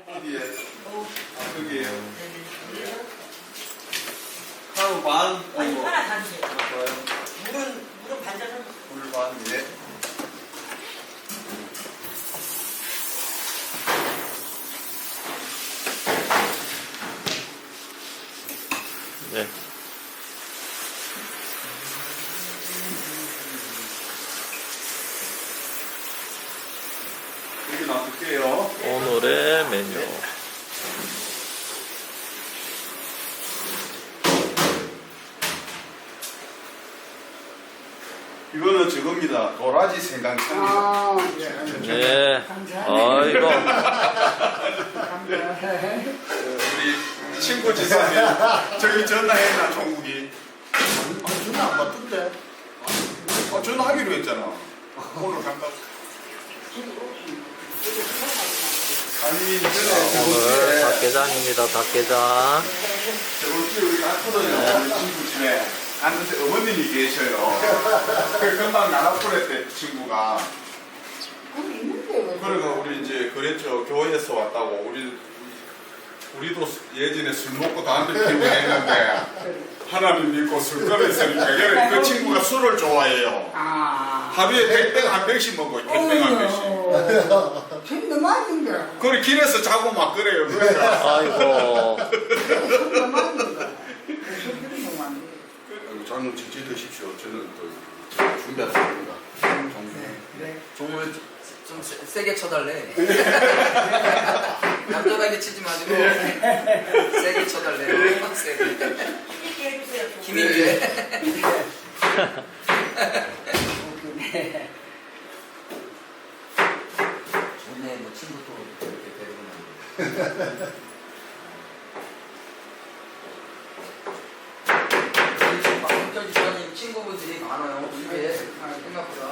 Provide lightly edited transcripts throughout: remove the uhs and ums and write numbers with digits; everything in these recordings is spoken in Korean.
어디에? 여기에요. 하루 반? 아니, 뭐. 하나 다 주세요. 좋아요. 물은 반잔 물 반, 예. 네. 여기 놔둘게요. 오늘의 메뉴. 이거는 저겁니다. 도라지 생강차입니다. 아, 예. 네. 감사합니다. 아이고. 우리 친구 지사님 저기 전화했나 종국이? 전화 안 받던데. 전화하기로 했잖아. 오늘 간다고. 아니 오늘 닭게장입니다. 닭게장. 저번 주에 우리가 했거든요. 우리 친구 집에 갔는데 어머님이 계셔요. 그 금방 나가버렸대 친구가. 그러니까 우리 이제 그랬죠. 교회에서 왔다고 우리도 예전에 술 먹고 담배 피우고 했는데 하나님 믿고 술 끊었으니까 그 친구가 술을 좋아해요. 아. 하루에 백병 한 병씩 먹어요. 백병 한 병씩. 힘도 많은데. 그래 길에서 자고 막 그래요. 그러니까 아이고. 힘도 많은데. 힘도 많은데. 장님 직접 드십시오. 저는 또 준비했습니다. 네. 종을 좀 세게 쳐달래. 얌전하게 치지 마시고 세게 쳐달래. 세게. 힘있게 해주세요. 힘 있게. 네. 좋네. 뭐 친구 또 이렇게 데리고 나오고. 저기 저기 친구분들이 많아요. 이게 생각보다.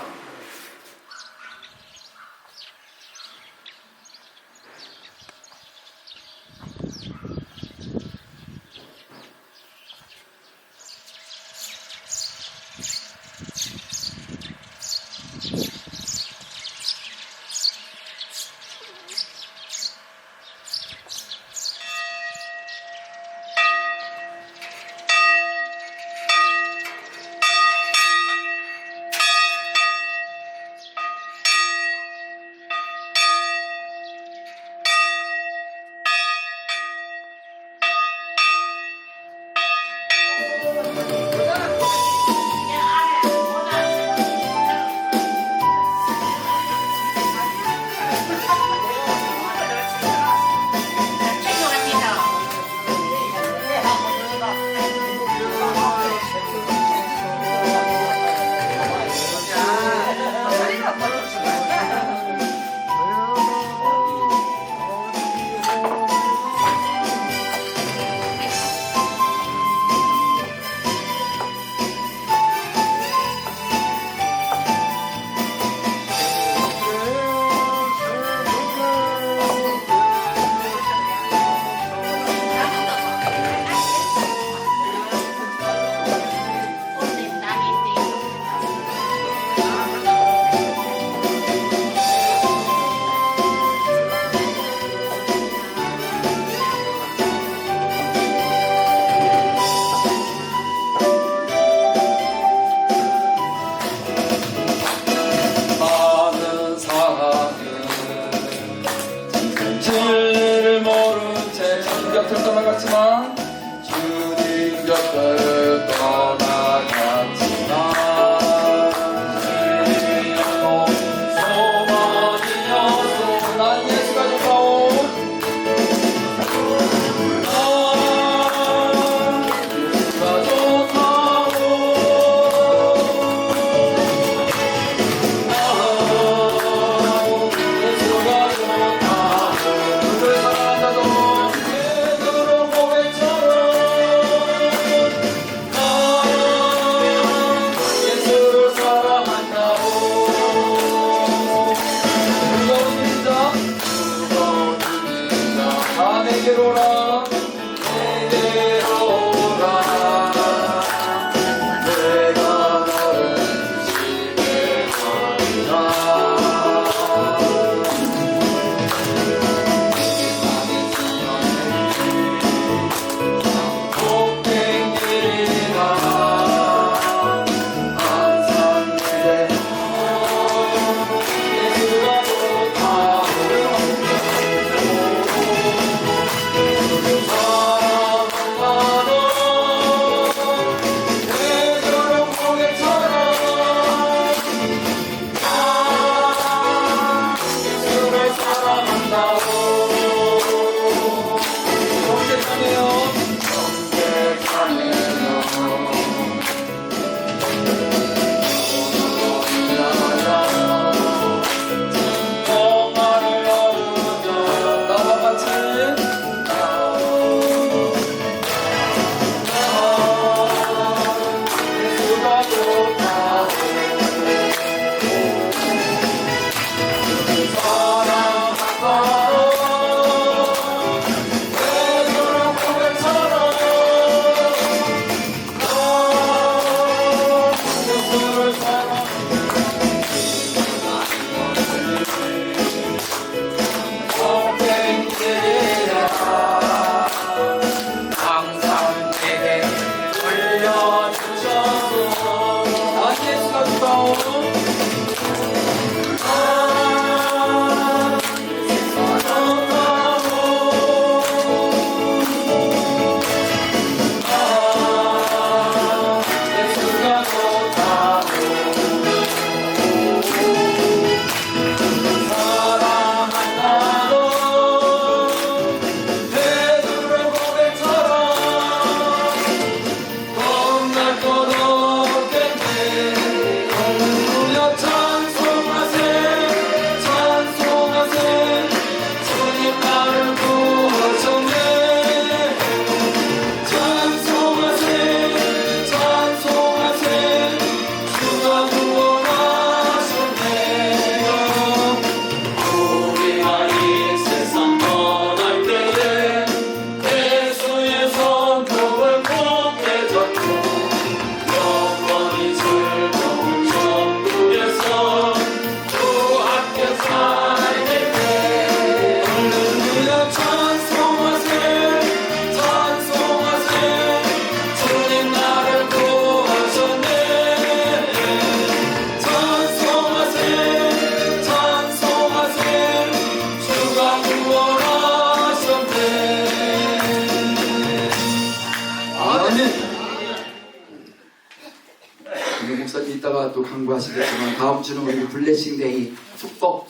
이따가 또 강구하시겠지만 다음 주는 우리 블레싱데이 축복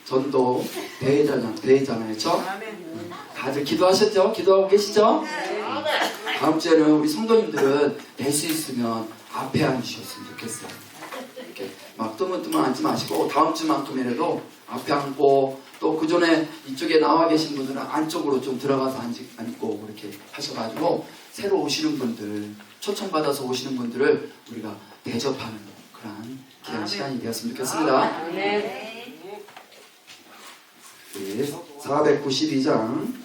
전도 대회잖아요. 그렇죠? 다들 기도하셨죠? 기도하고 계시죠? 다음 주에는 우리 성도님들은 될 수 있으면 앞에 앉으셨으면 좋겠어요. 이렇게 막 뜨문뜨문 앉지 마시고 다음 주만큼이라도 앞에 앉고 또 그 전에 이쪽에 나와 계신 분들은 안쪽으로 좀 들어가서 앉고 이렇게 하셔가지고 새로 오시는 분들 초청받아서 오시는 분들을 우리가 대접하는 그런 귀한 시간이 되었으면 좋겠습니다. 네, 492장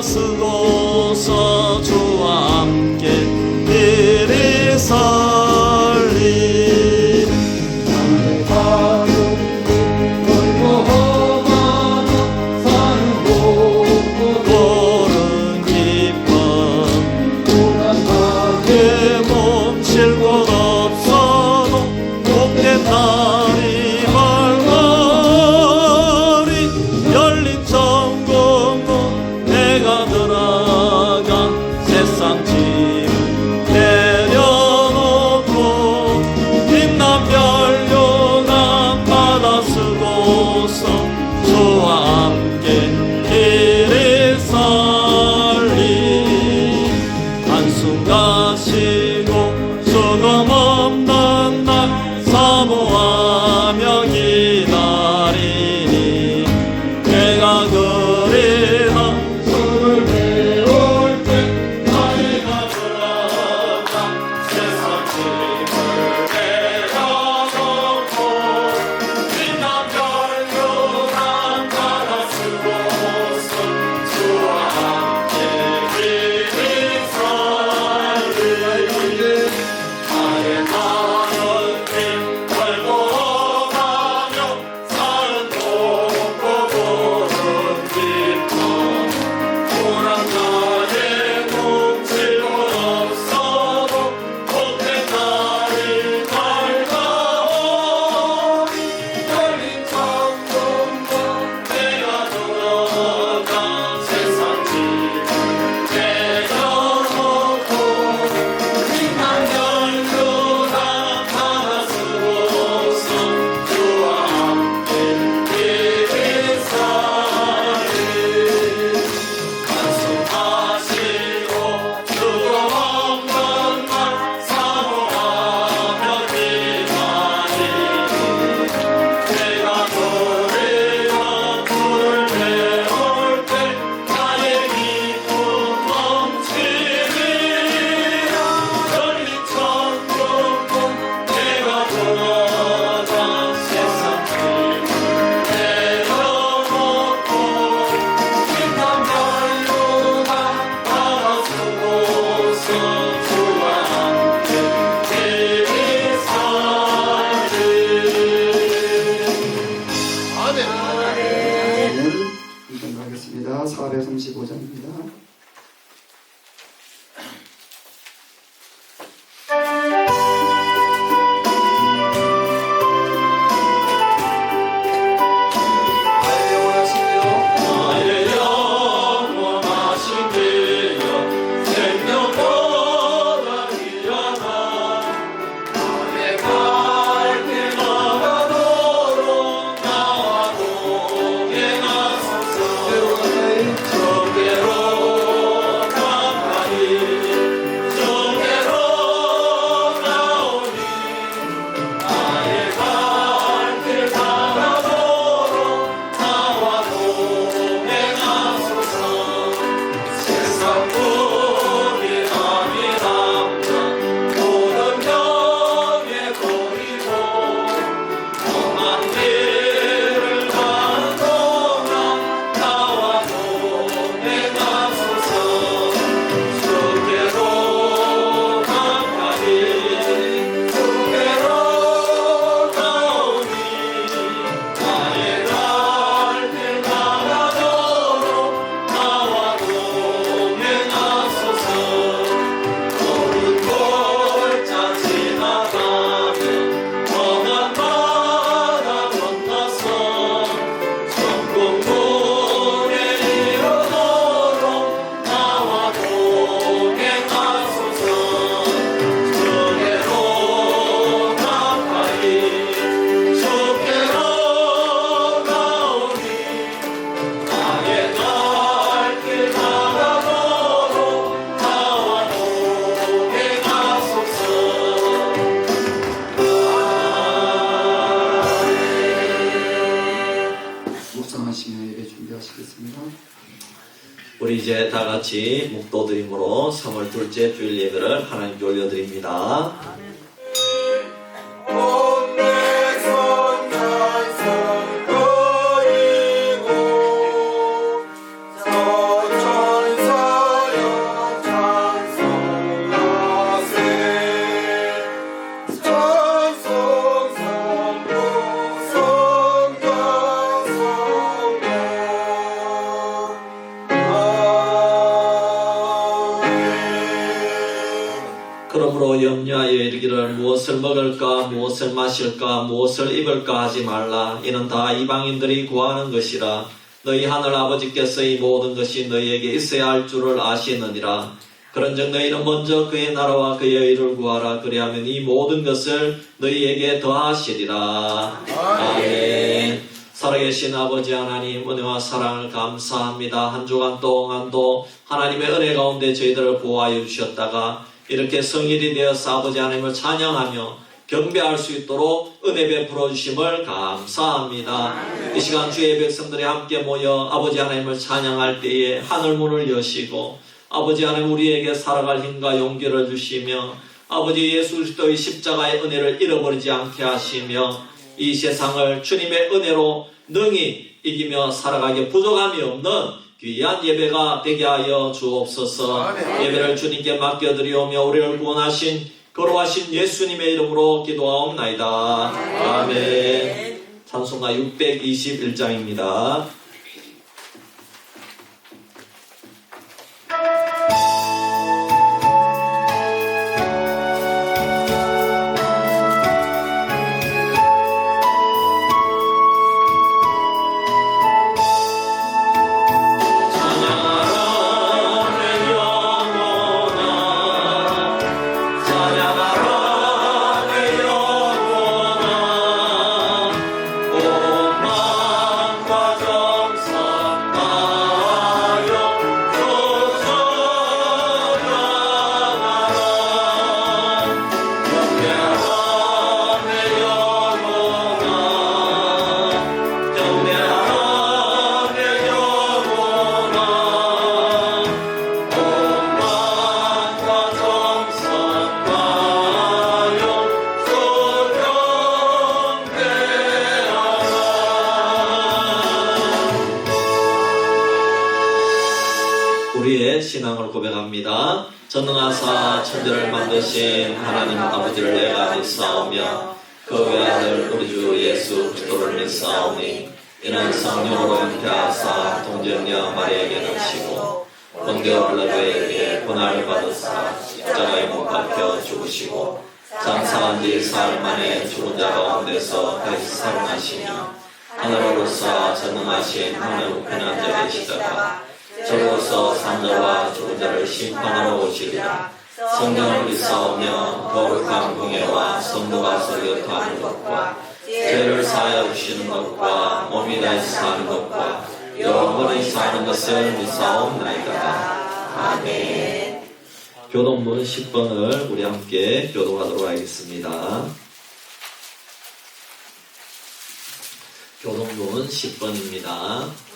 쓰고서 주와 함께 이리 살리 나의 발은 멀고 험하나 산은 높고 돌은 깊어 불안하게 멈출 곳 없어도 높게 달이 밝아리 열린 천국문 내가 들어가 세상 짐을 내려놓고 빛난 별요강 바다 쓰고서 주와 함께 길을 살리 한숨 가시고 수금 없는 날 사모하며 기다리니 내가 그리나 숨을 배울 때 나이가 들어가 세상 짐을 내려놓고 빛난 별요강 바다 쓰고서 주와 함께 길을 살리 나의 다른 힘 걸고 가며 산은 높고 돌은 깊어 불안자에 뭉칠 곳 없어도 높은 달이 밝아오니 열린 천국문 내가 들어가 세상 짐을 내려놓고 빛난 별요강 바다 쓰고서 주와 함께 길을 살리 한숨하시고 수금 없는 날 사모하며 기다리니 내가 그리나 불을 배울 때 나의 기쁨 넘치리라 열린 천국문 내가 들어가 세상 짐을 내려놓고 빛난 별요강 바다 쓰고서 주와 함께 길을 살리 이건 가겠습니다. 435장입니다. 나의 영원하신 되어 생명보다 귀하다 나의 갈길 나가 준비하시겠습니다. 우리 이제 다 같이 묵도드림으로 3월 둘째 주일 예배를 하나님께 올려드립니다. 그러므로 염려하여 이르기를 무엇을 먹을까 무엇을 마실까 무엇을 입을까 하지 말라. 이는 다 이방인들이 구하는 것이라. 너희 하늘 아버지께서 이 모든 것이 너희에게 있어야 할 줄을 아시느니라. 그런즉 너희는 먼저 그의 나라와 그의 의를 구하라. 그리하면 이 모든 것을 너희에게 더하시리라. 아멘. 살아계신 아버지 하나님, 은혜와 사랑을 감사합니다. 한 주간 동안도 하나님의 은혜 가운데 저희들을 보호하여 주셨다가 이렇게 성일이 되어서 아버지 하나님을 찬양하며 경배할 수 있도록 은혜 베풀어 주심을 감사합니다. 이 시간 주의 백성들이 함께 모여 아버지 하나님을 찬양할 때에 하늘문을 여시고 아버지 하나님 우리에게 살아갈 힘과 용기를 주시며 아버지 예수 그리스도의 십자가의 은혜를 잃어버리지 않게 하시며 이 세상을 주님의 은혜로 능히 이기며 살아가게 부족함이 없는 귀한 예배가 되게 하여 주옵소서. 예배를 주님께 맡겨드리오며 우리를 구원하신 거룩하신 예수님의 이름으로 기도하옵나이다. 아멘. 찬송가 621장입니다. 우리의 신앙을 고백합니다. 전능하사 천지를 만드신 하나님 아버지를 내가 믿사오며 그 외아들 우리 주 예수 그리스도를 믿사오니 이는 성령으로 잉태하사 동정녀 마리아에게 낳으시고 본디오 빌라도에게 고난을 받으사 십자가에 못 박혀 죽으시고 장사한 지 사흘 만에 죽은 자 가운데서 다시 살아나시며 하늘로서 전능하신 하늘 우편한 자 되시다가 저로서 산자와 죽은 자를 심판하러 오시리라. 성령을 믿사오며 거룩한 공예와 성도가 설교하는 것과 죄를 사하여 주시는 것과 몸이 다시 사는 것과 영원히 사는 것을 믿사옵나이다. 아멘. 교동문 10번을 우리 함께 교독하도록 하겠습니다. 교동문 10번입니다.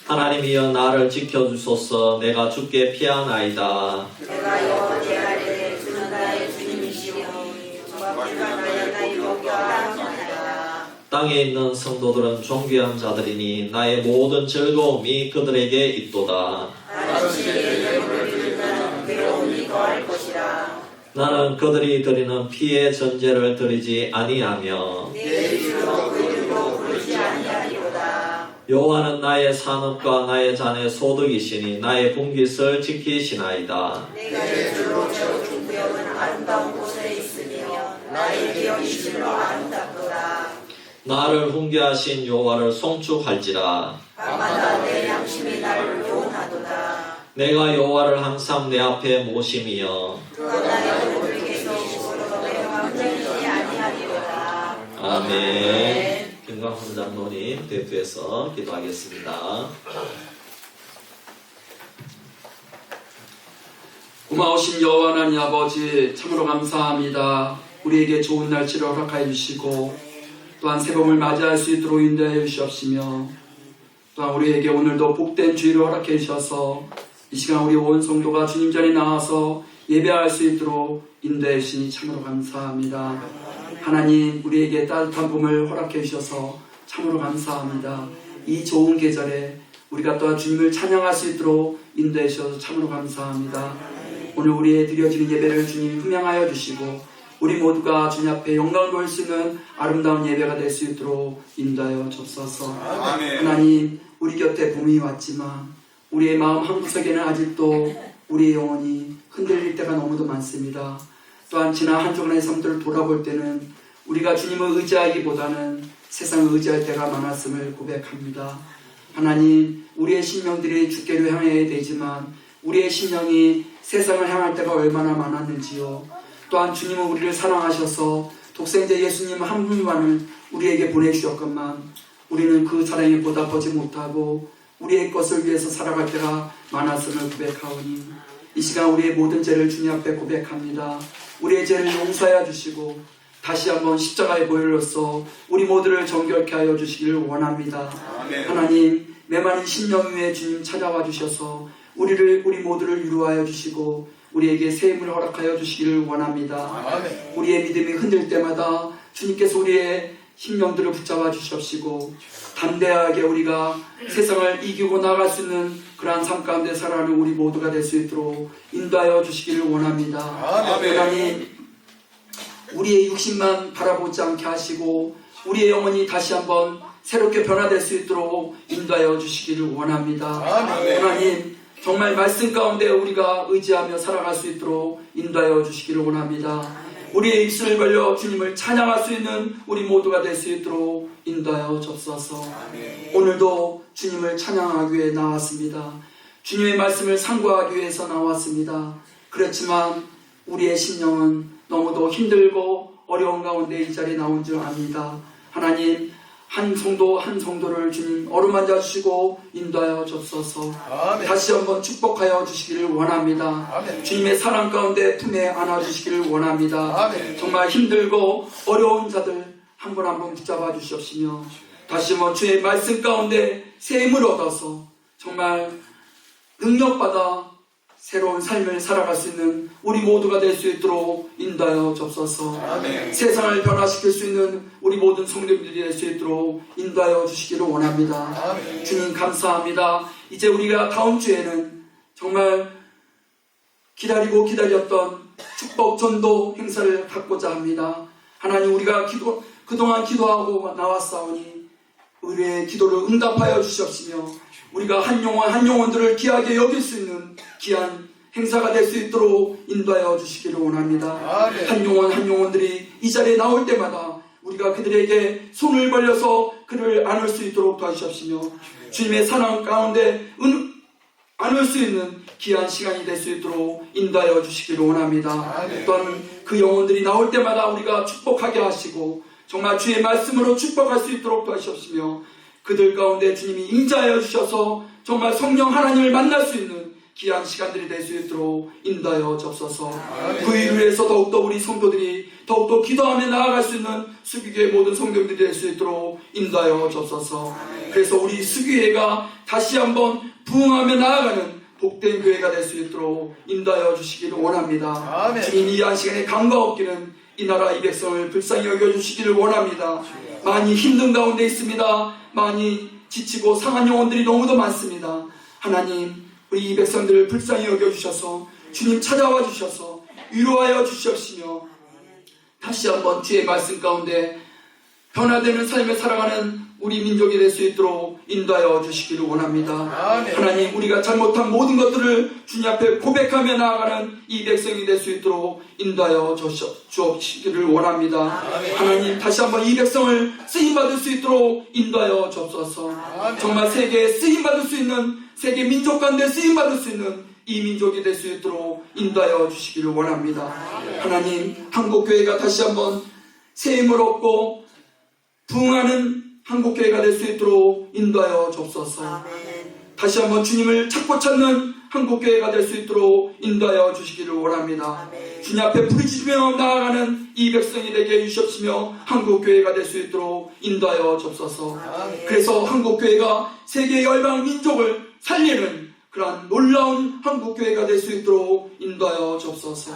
하나님이여 나를 지켜주소서. 내가 주께 피하나이다. 내가 여호와께 아뢰되 주는 나의 주님이시오니 주가 나의 나의 목요하나이다. 땅에 있는 성도들은 존귀한 자들이니 나의 모든 즐거움이 그들에게 있도다. 당신의 예물을 드릴 때는 괴로움이 더할 것이라. 나는 그들이 드리는 피의 전제를 드리지 아니하며 내 이름으로 그 이름으로 부르지 아니하리로다. 여호와는 나의 산업과 나의 잔의 소득이시니 나의 분깃을 지키시나이다. 내가 내 줄로 채워준 구역은 아름다운 곳에 있으며 나의 기억이 실로 아름답도다. 나를 훈계하신 여호와를 송축할지라. 밤마다 내 양심이 나를 교훈하도다. 내가 여호와를 항상 내 앞에 모심이여 그가 나의 오른쪽에서 오시고 내가 완전히 아니하리로다. 아멘. 김광훈 장로님 대표해서 기도하겠습니다. 고마우신 여호와 하나님 아버지 참으로 감사합니다. 우리에게 좋은 날씨를 허락하여 주시고 또한 새봄을 맞이할 수 있도록 인도하여 주시옵시며 또한 우리에게 오늘도 복된 주일을 허락해 주셔서 이 시간 우리 온 성도가 주님 전에 나와서 예배할 수 있도록 인도해 주시니 참으로 감사합니다. 하나님 우리에게 따뜻한 봄을 허락해 주셔서 참으로 감사합니다. 이 좋은 계절에 우리가 또한 주님을 찬양할 수 있도록 인도해 주셔서 참으로 감사합니다. 오늘 우리의 드려지는 예배를 주님 흠양하여 주시고 우리 모두가 주님 앞에 영광을 돌릴 수 있는 아름다운 예배가 될 수 있도록 인도하여 주옵소서. 아멘. 하나님 우리 곁에 봄이 왔지만 우리의 마음 한구석에는 아직도 우리의 영혼이 흔들릴 때가 너무도 많습니다. 또한 지난 한 주간의 삶들을 돌아볼 때는 우리가 주님을 의지하기보다는 세상을 의지할 때가 많았음을 고백합니다. 하나님 우리의 심령들이 주께로 향해야 되지만 우리의 심령이 세상을 향할 때가 얼마나 많았는지요. 또한 주님은 우리를 사랑하셔서 독생자 예수님 한 분만을 우리에게 보내주셨건만 우리는 그 사랑에 보답하지 못하고 우리의 것을 위해서 살아갈 때가 많았음을 고백하오니 이 시간 우리의 모든 죄를 주님 앞에 고백합니다. 우리의 죄를 용서하여 주시고 다시 한번 십자가의 보혈로서 우리 모두를 정결케 하여 주시기를 원합니다. 아멘. 하나님 메마른 심령 위에 주님 찾아와 주셔서 우리 모두를 위로하여 주시고 우리에게 새 힘을 허락하여 주시기를 원합니다. 아멘. 우리의 믿음이 흔들 때마다 주님께서 우리의 심령들을 붙잡아 주시옵시고 담대하게 우리가 세상을 이기고 나갈 수 있는 그러한 삶 가운데 살아가는 우리 모두가 될 수 있도록 인도하여 주시기를 원합니다. 아멘. 하나님 우리의 육신만 바라보지 않게 하시고 우리의 영혼이 다시 한번 새롭게 변화될 수 있도록 인도하여 주시기를 원합니다. 아멘. 하나님 정말 말씀 가운데 우리가 의지하며 살아갈 수 있도록 인도하여 주시기를 원합니다. 우리의 입술을 벌려 주님을 찬양할 수 있는 우리 모두가 될 수 있도록 인도하여 주옵소서. 오늘도 주님을 찬양하기 위해 나왔습니다. 주님의 말씀을 상고하기 위해서 나왔습니다. 그렇지만 우리의 심령은 너무도 힘들고 어려운 가운데 이 자리에 나온 줄 압니다. 하나님 한 성도 한 성도를 주님 어루만져 주시고 인도하여 주옵소서. 아멘. 다시 한번 축복하여 주시기를 원합니다. 아멘. 주님의 사랑 가운데 품에 안아 주시기를 원합니다. 아멘. 정말 힘들고 어려운 자들 한 분 한 분 붙잡아 주시옵시며 다시 한번 주의 말씀 가운데 새 힘을 얻어서 정말 능력받아 새로운 삶을 살아갈 수 있는 우리 모두가 될 수 있도록 인도하여 주옵소서. 아멘. 세상을 변화시킬 수 있는 우리 모든 성도들이 될 수 있도록 인도하여 주시기를 원합니다. 아멘. 주님 감사합니다. 이제 우리가 다음 주에는 정말 기다리고 기다렸던 축복 전도 행사를 갖고자 합니다. 하나님 우리가 그동안 기도하고 나왔사오니 우리의 기도를 응답하여 주시옵시며 우리가 한 영혼 한 영혼들을 귀하게 여길 수 있는 귀한 행사가 될 수 있도록 인도하여 주시기를 원합니다. 아멘. 한 영혼 한 영혼들이 이 자리에 나올 때마다 우리가 그들에게 손을 벌려서 그를 안을 수 있도록 도와주시옵시며 주님의 사랑 가운데 안을 수 있는 귀한 시간이 될 수 있도록 인도하여 주시기를 원합니다. 아멘. 또한 그 영혼들이 나올 때마다 우리가 축복하게 하시고 정말 주의 말씀으로 축복할 수 있도록 도와주시옵시며 그들 가운데 주님이 임재하여 주셔서 정말 성령 하나님을 만날 수 있는 귀한 시간들이 될 수 있도록 인도하여 주옵소서. 그 일을 위해서 더욱더 우리 성도들이 더욱더 기도하며 나아갈 수 있는 수기교회 모든 성도들이 될 수 있도록 인도하여 주옵소서. 그래서 우리 수기회가 다시 한번 부흥하며 나아가는 복된 교회가 될 수 있도록 인도하여 주시기를 원합니다. 아멘. 주님 이 한 시간에 감과 없기는 이 나라 이 백성을 불쌍히 여겨주시기를 원합니다. 많이 힘든 가운데 있습니다. 많이 지치고 상한 영혼들이 너무도 많습니다. 하나님 우리 이 백성들을 불쌍히 여겨주셔서 주님 찾아와 주셔서 위로하여 주시옵시며 다시 한번 주의 말씀 가운데 변화되는 삶을 살아가는 우리 민족이 될 수 있도록 인도하여 주시기를 원합니다. 아멘. 하나님 우리가 잘못한 모든 것들을 주님 앞에 고백하며 나아가는 이 백성이 될 수 있도록 인도하여 주옵시기를 원합니다. 아멘. 하나님 다시 한번 이 백성을 쓰임받을 수 있도록 인도하여 주옵소서. 아멘. 정말 세계에 쓰임받을 수 있는 세계 민족 가운데 쓰임받을 수 있는 이 민족이 될 수 있도록 인도하여 주시기를 원합니다. 하나님 한국교회가 다시 한번 새 힘을 얻고 부흥하는 한국교회가 될 수 있도록 인도하여 주옵소서. 다시 한번 주님을 찾고 찾는 한국교회가 될 수 있도록 인도하여 주시기를 원합니다. 주님 앞에 부르짖으며 나아가는 이 백성이 되게 해주시옵시며 한국교회가 될 수 있도록 인도하여 주옵소서. 그래서 한국교회가 세계 열방 민족을 살리는 그러한 놀라운 한국교회가 될 수 있도록 인도하여 주옵소서.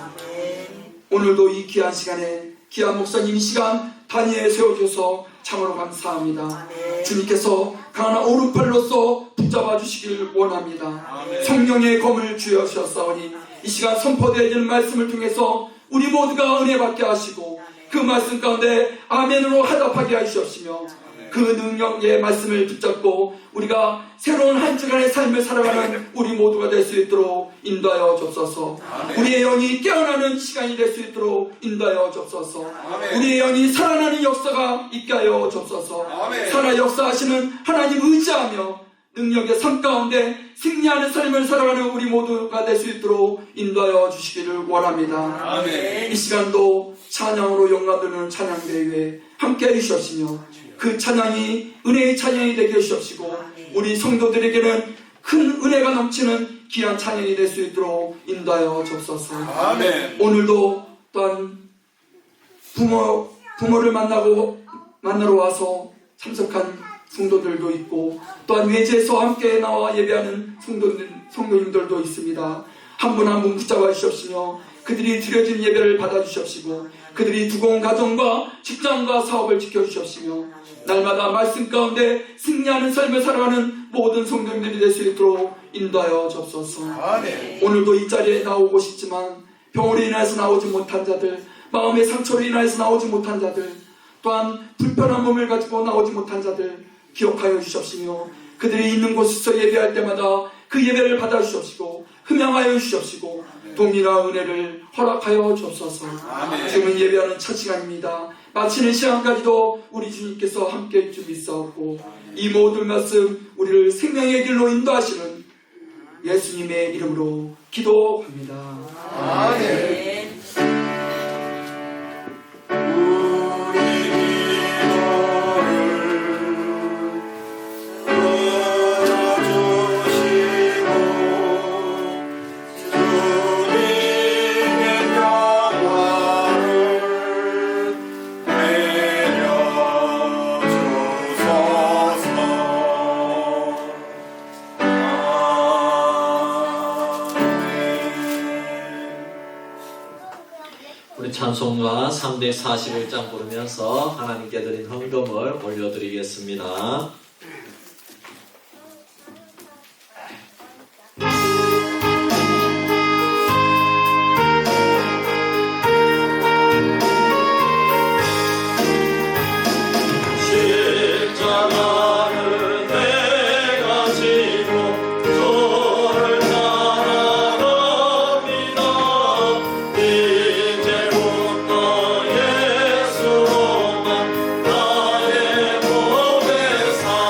오늘도 이 귀한 시간에 귀한 목사님 이 시간 단위에 세워주셔서 참으로 감사합니다. 주님께서 강한 오른팔로서 붙잡아 주시길 원합니다. 성령의 검을 쥐어주셨사오니 이 시간 선포되어지는 말씀을 통해서 우리 모두가 은혜 받게 하시고 그 말씀 가운데 아멘으로 화답하게 하시옵시며 그 능력의 말씀을 붙잡고 우리가 새로운 한 주간의 삶을 살아가는 우리 모두가 될 수 있도록 인도하여 주옵소서. 우리의 영이 깨어나는 시간이 될 수 있도록 인도하여 주옵소서. 우리의 영이 살아나는 역사가 있게 하여 주옵소서. 살아 역사하시는 하나님 의지하며 능력의 삶 가운데 승리하는 삶을 살아가는 우리 모두가 될 수 있도록 인도하여 주시기를 원합니다. 이 시간도 찬양으로 영광되는 찬양대회에 함께 해주시옵시며 그 찬양이 은혜의 찬양이 되게 해주시옵시고 우리 성도들에게는 큰 은혜가 넘치는 귀한 찬양이 될 수 있도록 인도하여 주옵소서. 오늘도 또한 부모를 만나러 와서 참석한 성도들도 있고 또한 외지에서 함께 나와 예배하는 성도님들도 있습니다. 한 분 한 분 붙잡아 주시옵시며 그들이 드려진 예배를 받아 주시옵시고 그들이 두고 온 가정과 직장과 사업을 지켜주시옵시며 날마다 말씀 가운데 승리하는 삶을 살아가는 모든 성도님들이 될 수 있도록 인도하여 주옵소서. 오늘도 이 자리에 나오고 싶지만 병으로 인하여서 나오지 못한 자들, 마음의 상처로 인하여서 나오지 못한 자들, 또한 불편한 몸을 가지고 나오지 못한 자들 기억하여 주시옵시며 그들이 있는 곳에서 예배할 때마다 그 예배를 받아 주시옵시고 흠양하여 주시옵시고 동일한 은혜를 허락하여 주옵소서. 지금은 예배하는 첫 시간입니다. 마치는 시간까지도 우리 주님께서 함께 해주 믿사옵고 이 모든 말씀 우리를 생명의 길로 인도하시는 예수님의 이름으로 기도합니다. 아멘. 우리 찬송가 341장 부르면서 하나님께 드린 헌금을 올려드리겠습니다. 예수로만 나의 몸에 사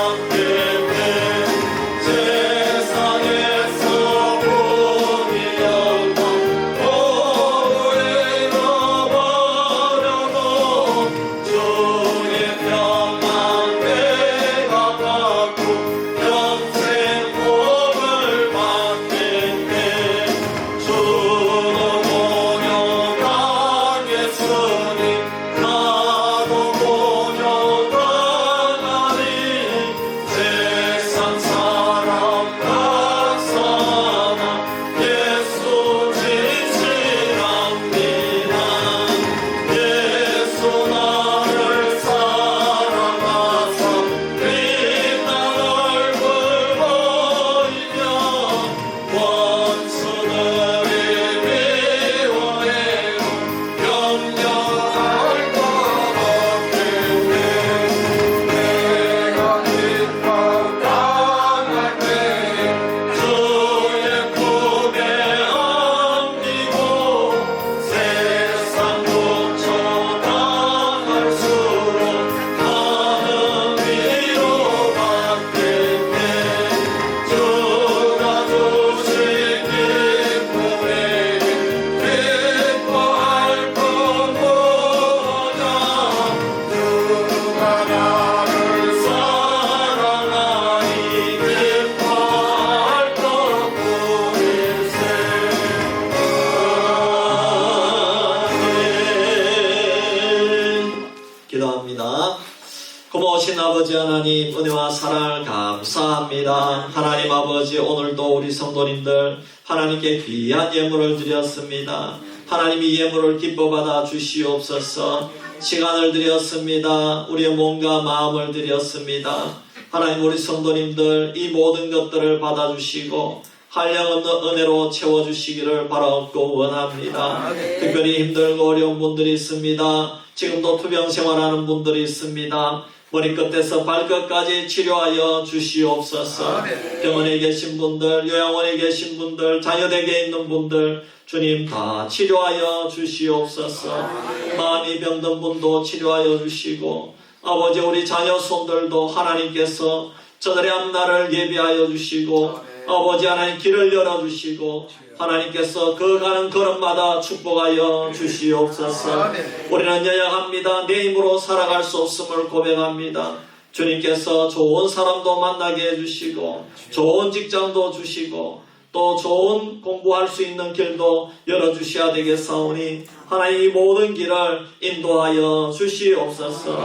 하나님 은혜와 사랑을 감사합니다. 하나님 아버지 오늘도 우리 성도님들 하나님께 귀한 예물을 드렸습니다. 하나님 이 예물을 기뻐 받아 주시옵소서. 시간을 드렸습니다. 우리의 몸과 마음을 드렸습니다. 하나님 우리 성도님들 이 모든 것들을 받아주시고 한량없는 은혜로 채워주시기를 바라옵고 원합니다. 특별히 힘들고 어려운 분들이 있습니다. 지금도 투병 생활하는 분들이 있습니다. 머리끝에서 발끝까지 치료하여 주시옵소서. 병원에 계신 분들, 요양원에 계신 분들, 자녀댁에 있는 분들 주님 다 치료하여 주시옵소서. 마음이 병든 분도 치료하여 주시고 아버지 우리 자녀 손들도 하나님께서 저들의 앞날을 예비하여 주시고 아버지 하나님 길을 열어주시고 하나님께서 그 가는 걸음마다 축복하여 주시옵소서. 우리는 연약합니다. 내 힘으로 살아갈 수 없음을 고백합니다. 주님께서 좋은 사람도 만나게 해주시고 좋은 직장도 주시고 또 좋은 공부할 수 있는 길도 열어주셔야 되겠사오니 하나님 이 모든 길을 인도하여 주시옵소서.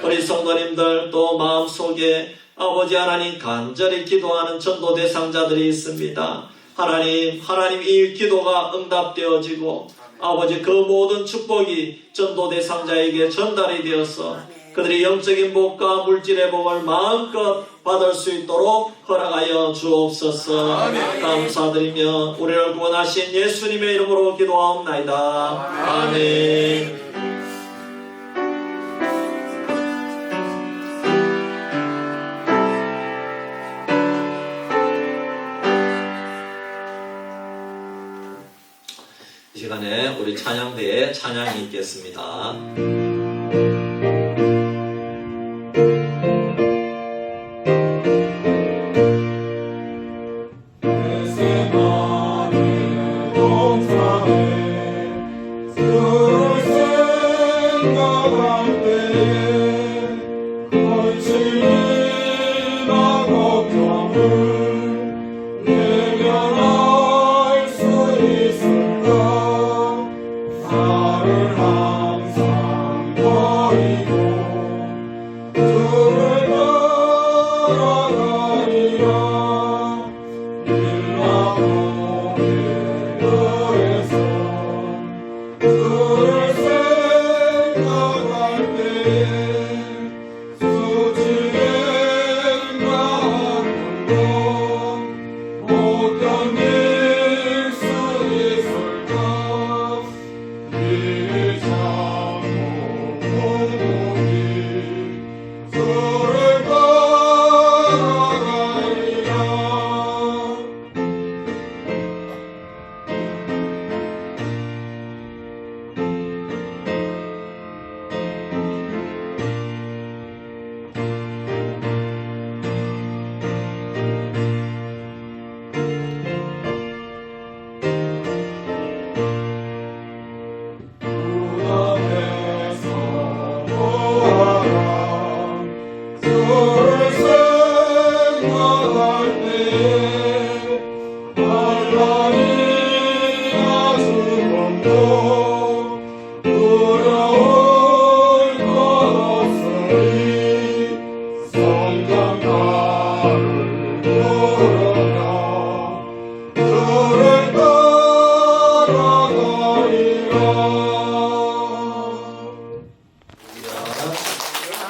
우리 성도님들 또 마음속에 아버지 하나님 간절히 기도하는 전도 대상자들이 있습니다. 하나님 이 기도가 응답되어지고 아버지 그 모든 축복이 전도 대상자에게 전달이 되어서 그들이 영적인 복과 물질의 복을 마음껏 받을 수 있도록 허락하여 주옵소서. 감사드리며 우리를 구원하신 예수님의 이름으로 기도하옵나이다. 아멘. 이 시간에 우리 찬양대에 찬양이 있겠습니다.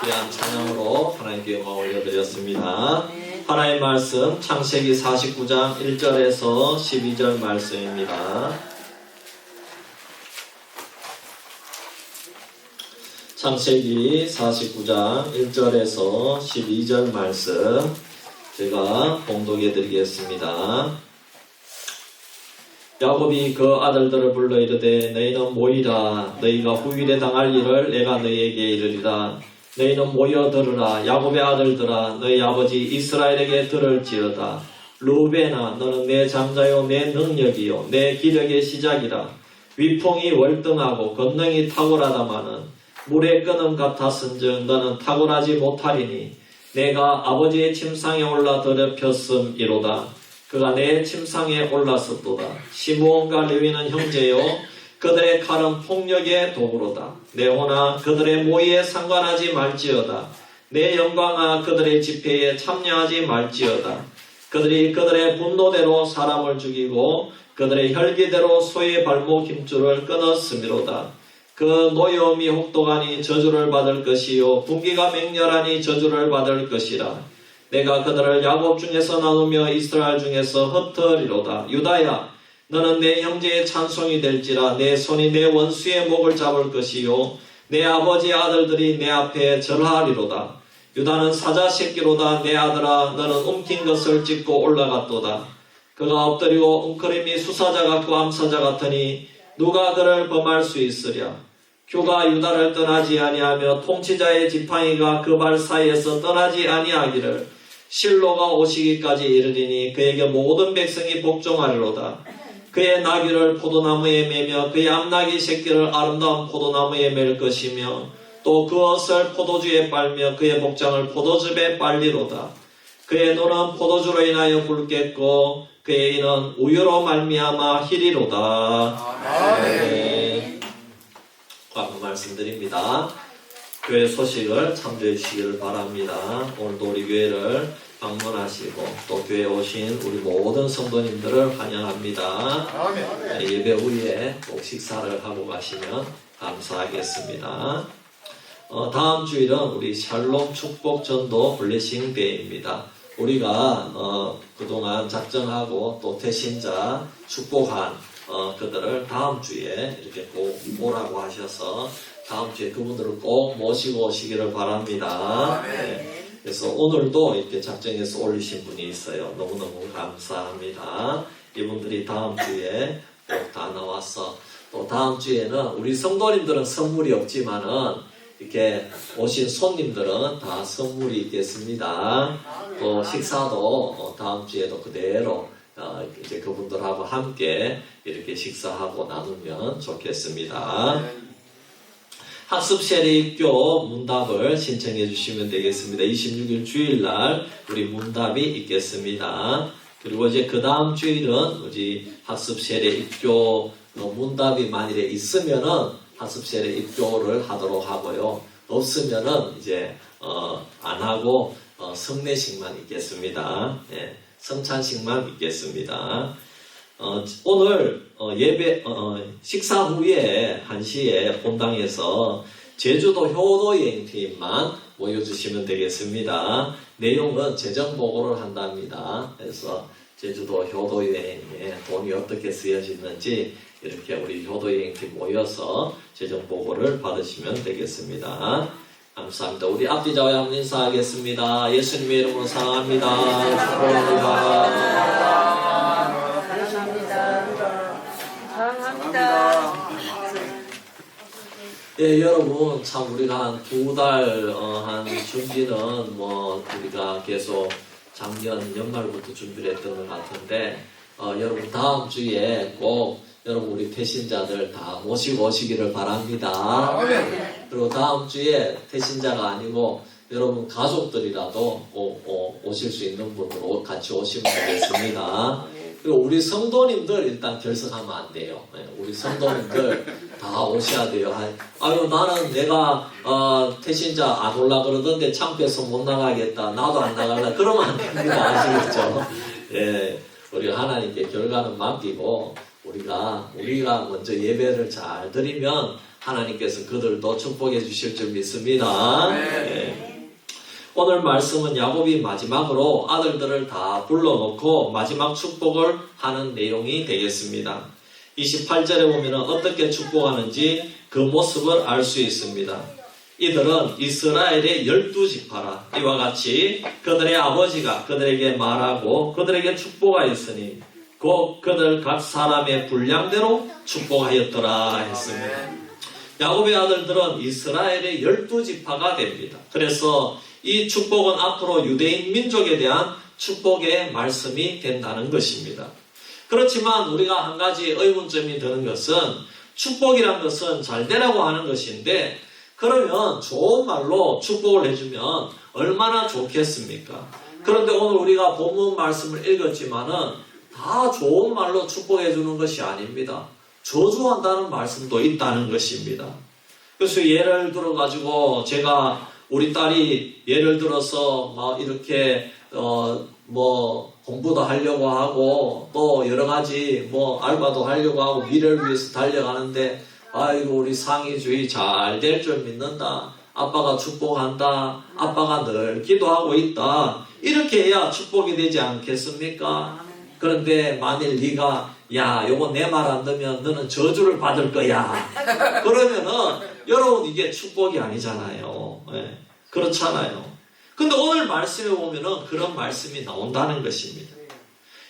귀한 찬양으로 하나님께 영광 올려드렸습니다. 하나님의 말씀 창세기 49장 1절에서 12절 말씀입니다. 창세기 49장 1절에서 12절 말씀 제가 봉독해 드리겠습니다. 야곱이 그 아들들을 불러 이르되 너희는 모이라. 너희가 후일에 당할 일을 내가 너희에게 이르리라. 너희는 모여 들으라. 야곱의 아들들아 너희 아버지 이스라엘에게 들을지어다. 루벤아 너는 내 장자요 내 능력이요 내 기력의 시작이라. 위풍이 월등하고 권능이 탁월하다마는 물의 끄는 같았은즉 너는 탁월하지 못하리니 내가 아버지의 침상에 올라 더럽혔음이로다. 그가 내 침상에 올랐었도다. 시므온과 레위는 형제요 그들의 칼은 폭력의 도구로다. 내 호나 그들의 모의에 상관하지 말지어다. 내 영광아 그들의 집회에 참여하지 말지어다. 그들이 그들의 분노대로 사람을 죽이고 그들의 혈기대로 소의 발목 힘줄을 끊었음이로다. 그 노여움이 혹독하니 저주를 받을 것이요 분기가 맹렬하니 저주를 받을 것이라. 내가 그들을 야곱 중에서 나누며 이스라엘 중에서 흩으리로다. 유다야 너는 내 형제의 찬송이 될지라. 내 손이 내 원수의 목을 잡을 것이요 내 아버지의 아들들이 내 앞에 절하리로다. 유다는 사자 새끼로다. 내 아들아 너는 움킨 것을 찢고 올라갔도다. 그가 엎드리고 웅크림이 수사자 같고 암사자 같으니 누가 그를 범할 수 있으랴. 규가 유다를 떠나지 아니하며 통치자의 지팡이가 그 발 사이에서 떠나지 아니하기를 실로가 오시기까지 이르리니 그에게 모든 백성이 복종하리로다. 그의 나귀를 포도나무에 매며 그의 암나귀 새끼를 아름다운 포도나무에 맬 것이며 또 그 옷을 포도주에 빨며 그의 복장을 포도즙에 빨리로다. 그의 눈은 포도주로 인하여 붉겠고 그의 이는 우유로 말미암아 희리로다. 아멘. 과거 말씀드립니다. 교회 소식을 참조해 주시기를 바랍니다. 오늘도 우리 교회를 방문하시고 또 교회에 오신 우리 모든 성도님들을 환영합니다. 예배 후에 꼭 식사를 하고 가시면 감사하겠습니다. 다음 주일은 우리 샬롬 축복 전도 블레싱 데이입니다. 우리가 그동안 작정하고 또 대신자 축복한 그들을 다음 주에 이렇게 꼭 오라고 하셔서 다음 주에 그분들을 꼭 모시고 오시기를 바랍니다. 네. 그래서 오늘도 이렇게 작정해서 올리신 분이 있어요. 너무너무 감사합니다. 이분들이 다음 주에 꼭 다 나와서 또 다음 주에는 우리 성도님들은 선물이 없지만은 이렇게 오신 손님들은 다 선물이 있겠습니다. 또 식사도 다음 주에도 그대로 이제 그분들하고 함께 이렇게 식사하고 나누면 좋겠습니다. 학습 세례 입교 문답을 신청해 주시면 되겠습니다. 26일 주일날 우리 문답이 있겠습니다. 그리고 이제 그 다음 주일은 우리 학습 세례 입교 문답이 만일에 있으면은 학습 세례 입교를 하도록 하고요. 없으면은 이제 안 하고 성례식만 있겠습니다. 예, 성찬식만 있겠습니다. 오늘 예배 식사 후에 1시에 본당에서 제주도 효도 여행팀만 모여주시면 되겠습니다. 내용은 재정보고를 한답니다. 그래서 제주도 효도 여행에 돈이 어떻게 쓰여지는지 이렇게 우리 효도 여행팀 모여서 재정보고를 받으시면 되겠습니다. 감사합니다. 우리 앞뒤좌우에 한번 인사하겠습니다. 예수님의 이름으로 사랑합니다. 사랑합니다. 예, 여러분 참 우리가 한 2달 한 준비는 뭐 우리가 계속 작년 연말부터 준비를 했던 것 같은데 여러분 다음 주에 꼭 여러분 우리 태신자들 다 모시고 오시기를 바랍니다. 그리고 다음 주에 태신자가 아니고 여러분 가족들이라도 오실 수 있는 분들 같이 오시면 되겠습니다. 그리고 우리 성도님들 일단 결석하면 안 돼요. 우리 성도님들 다 오셔야 돼요. 아유 나는 내가 태신자 안 올라 그러던데 창피해서 못 나가겠다. 나도 안 나갈라. 그러면 안 됩니다. 아시겠죠? 예, 우리 하나님께 결과는 맡기고 우리가 먼저 예배를 잘 드리면 하나님께서 그들도 축복해 주실 줄 믿습니다. 예. 오늘 말씀은 야곱이 마지막으로 아들들을 다 불러놓고 마지막 축복을 하는 내용이 되겠습니다. 28절에 보면 어떻게 축복하는지 그 모습을 알 수 있습니다. 이들은 이스라엘의 12지파라. 이와 같이 그들의 아버지가 그들에게 말하고 그들에게 축복하 있으니 곧 그들 각 사람의 분량대로 축복하였더라 했습니다. 야곱의 아들들은 이스라엘의 12지파가 됩니다. 그래서 이 축복은 앞으로 유대인 민족에 대한 축복의 말씀이 된다는 것입니다. 그렇지만 우리가 한 가지 의문점이 드는 것은 축복이란 것은 잘 되라고 하는 것인데 그러면 좋은 말로 축복을 해주면 얼마나 좋겠습니까? 그런데 오늘 우리가 본문 말씀을 읽었지만은 다 좋은 말로 축복해 주는 것이 아닙니다. 저주한다는 말씀도 있다는 것입니다. 그래서 예를 들어 가지고 제가 우리 딸이 예를 들어서 막 이렇게 뭐 공부도 하려고 하고 또 여러 가지 뭐 알바도 하려고 하고 미래를 위해서 달려가는데 아이고 우리 상희주의 잘 될 줄 믿는다. 아빠가 축복한다. 아빠가 늘 기도하고 있다. 이렇게 해야 축복이 되지 않겠습니까? 그런데 만일 네가 야 요거 내 말 안 듣면 너는 저주를 받을 거야. 그러면은 여러분 이게 축복이 아니잖아요. 네. 그렇잖아요. 근데 오늘 말씀에 보면은 그런 말씀이 나온다는 것입니다.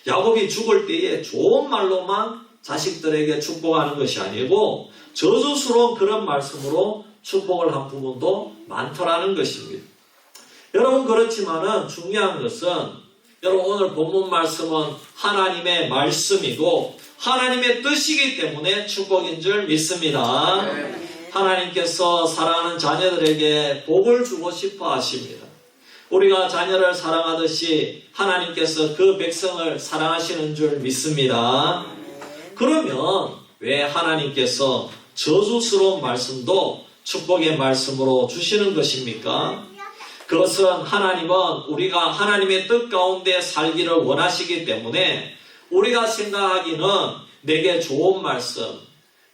야곱이 죽을 때에 좋은 말로만 자식들에게 축복하는 것이 아니고 저주스러운 그런 말씀으로 축복을 한 부분도 많더라는 것입니다. 여러분 그렇지만은 중요한 것은 여러분 오늘 본문 말씀은 하나님의 말씀이고 하나님의 뜻이기 때문에 축복인 줄 믿습니다. 하나님께서 사랑하는 자녀들에게 복을 주고 싶어 하십니다. 우리가 자녀를 사랑하듯이 하나님께서 그 백성을 사랑하시는 줄 믿습니다. 그러면 왜 하나님께서 저주스러운 말씀도 축복의 말씀으로 주시는 것입니까? 그것은 하나님은 우리가 하나님의 뜻 가운데 살기를 원하시기 때문에 우리가 생각하기는 내게 좋은 말씀,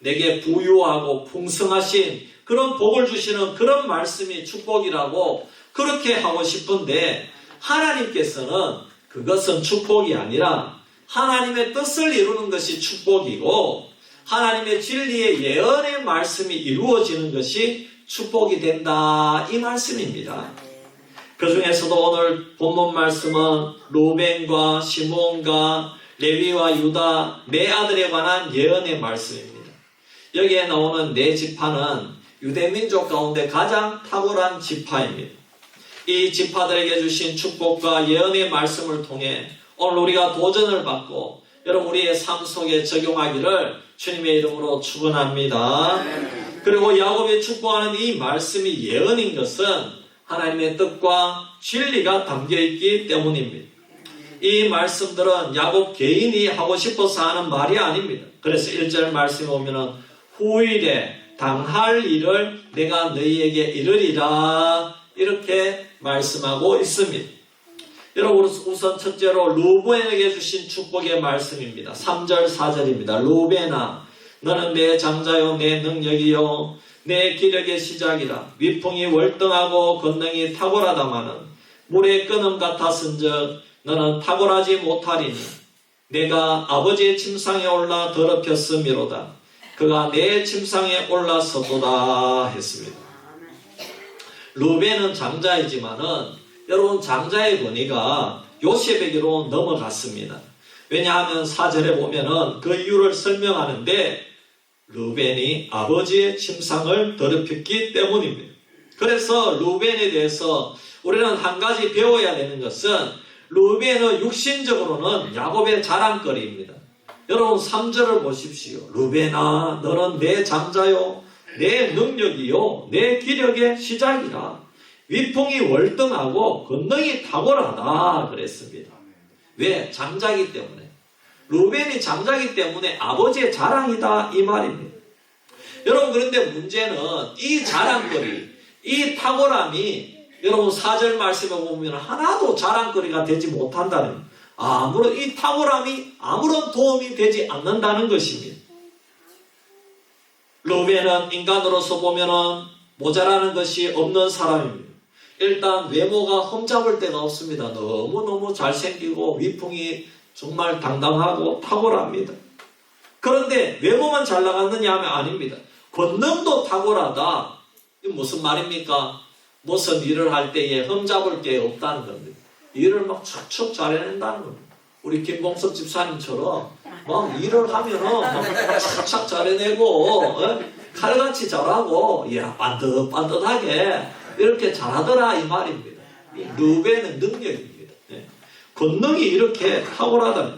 내게 부유하고 풍성하신 그런 복을 주시는 그런 말씀이 축복이라고 그렇게 하고 싶은데 하나님께서는 그것은 축복이 아니라 하나님의 뜻을 이루는 것이 축복이고 하나님의 진리의 예언의 말씀이 이루어지는 것이 축복이 된다 이 말씀입니다. 그 중에서도 오늘 본문 말씀은 루벤과 시몬과 레위와 유다 네 아들에 관한 예언의 말씀입니다. 여기에 나오는 네 지파는 유대민족 가운데 가장 탁월한 지파입니다. 이 지파들에게 주신 축복과 예언의 말씀을 통해 오늘 우리가 도전을 받고 여러분 우리의 삶 속에 적용하기를 주님의 이름으로 축원합니다. 그리고 야곱이 축복하는 이 말씀이 예언인 것은 하나님의 뜻과 진리가 담겨있기 때문입니다. 이 말씀들은 야곱 개인이 하고 싶어서 하는 말이 아닙니다. 그래서 1절 말씀에 보면은 후일에 당할 일을 내가 너희에게 이르리라 이렇게 말씀하고 있습니다. 여러분 우선 첫째로 루벤에게 주신 축복의 말씀입니다. 3절 4절입니다. 루벤아 너는 내 장자요 내 능력이요 내 기력의 시작이라 위풍이 월등하고 권능이 탁월하다마는 물의 끊음 같았은즉 너는 탁월하지 못하리니 내가 아버지의 침상에 올라 더럽혔음이로다 그가 내 침상에 올라섰도다 했습니다. 루벤은 장자이지만은 여러분 장자의 권위가 요셉에게로 넘어갔습니다. 왜냐하면 4절에 보면은 그 이유를 설명하는데 루벤이 아버지의 침상을 더럽혔기 때문입니다. 그래서 루벤에 대해서 우리는 한 가지 배워야 되는 것은 루벤은 육신적으로는 야곱의 자랑거리입니다. 여러분 3절을 보십시오. 루벤아 너는 내 장자요 내 능력이요 내 기력의 시작이라 위풍이 월등하고 권능이 탁월하다 그랬습니다. 왜? 장자이기 때문에. 루벤이 장자이기 때문에 아버지의 자랑이다 이 말입니다. 여러분 그런데 문제는 이 자랑거리 이 탁월함이 여러분 4절 말씀에 보면 하나도 자랑거리가 되지 못한다는 아무런 이 탁월함이 아무런 도움이 되지 않는다는 것입니다. 루벤은 인간으로서 보면은 모자라는 것이 없는 사람입니다. 일단 외모가 흠잡을 데가 없습니다. 너무너무 잘생기고 위풍이 정말 당당하고 탁월합니다. 그런데 외모만 잘 나갔느냐 하면 아닙니다. 권능도 탁월하다. 이게 무슨 말입니까? 무슨 일을 할 때에 흠잡을 게 없다는 겁니다. 일을 막 척척 잘해낸다는 겁니다. 우리 김봉석 집사님처럼 막 일을 하면은 막 척척 잘해내고 칼같이 잘하고 이야 반듯반듯하게 이렇게 잘하더라 이 말입니다. 루벤의 능력입니다. 권능이 이렇게 탁월하다.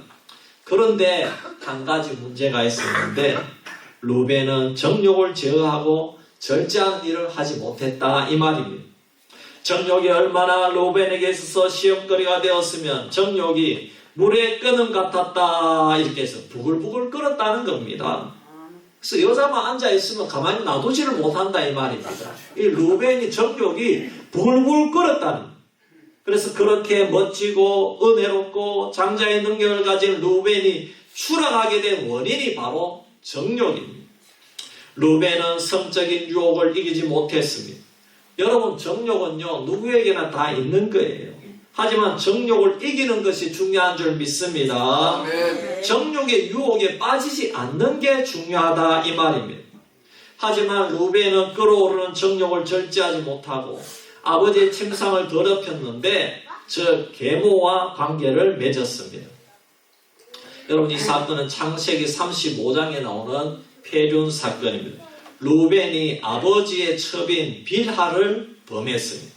그런데 한 가지 문제가 있었는데 루벤은 정욕을 제어하고 절제하는 일을 하지 못했다 이 말입니다. 정욕이 얼마나 루벤에게 있어서 시험거리가 되었으면 정욕이 물의 끊음 같았다 이렇게 해서 부글부글 끓었다는 겁니다. 그래서 여자만 앉아있으면 가만히 놔두지를 못한다 이 말입니다. 이 루벤이 정욕이 불불 끓었다는. 그래서 그렇게 멋지고 은혜롭고 장자의 능력을 가진 루벤이 추락하게 된 원인이 바로 정욕입니다. 루벤은 성적인 유혹을 이기지 못했습니다. 여러분, 정욕은요 누구에게나 다 있는 거예요. 하지만 정욕을 이기는 것이 중요한 줄 믿습니다. 정욕의 유혹에 빠지지 않는 게 중요하다 이 말입니다. 하지만 루벤은 끓어오르는 정욕을 절제하지 못하고 아버지의 침상을 더럽혔는데 즉 계모와 관계를 맺었습니다. 여러분, 이 사건은 창세기 35장에 나오는 폐륜 사건입니다. 루벤이 아버지의 첩인 빌하를 범했습니다.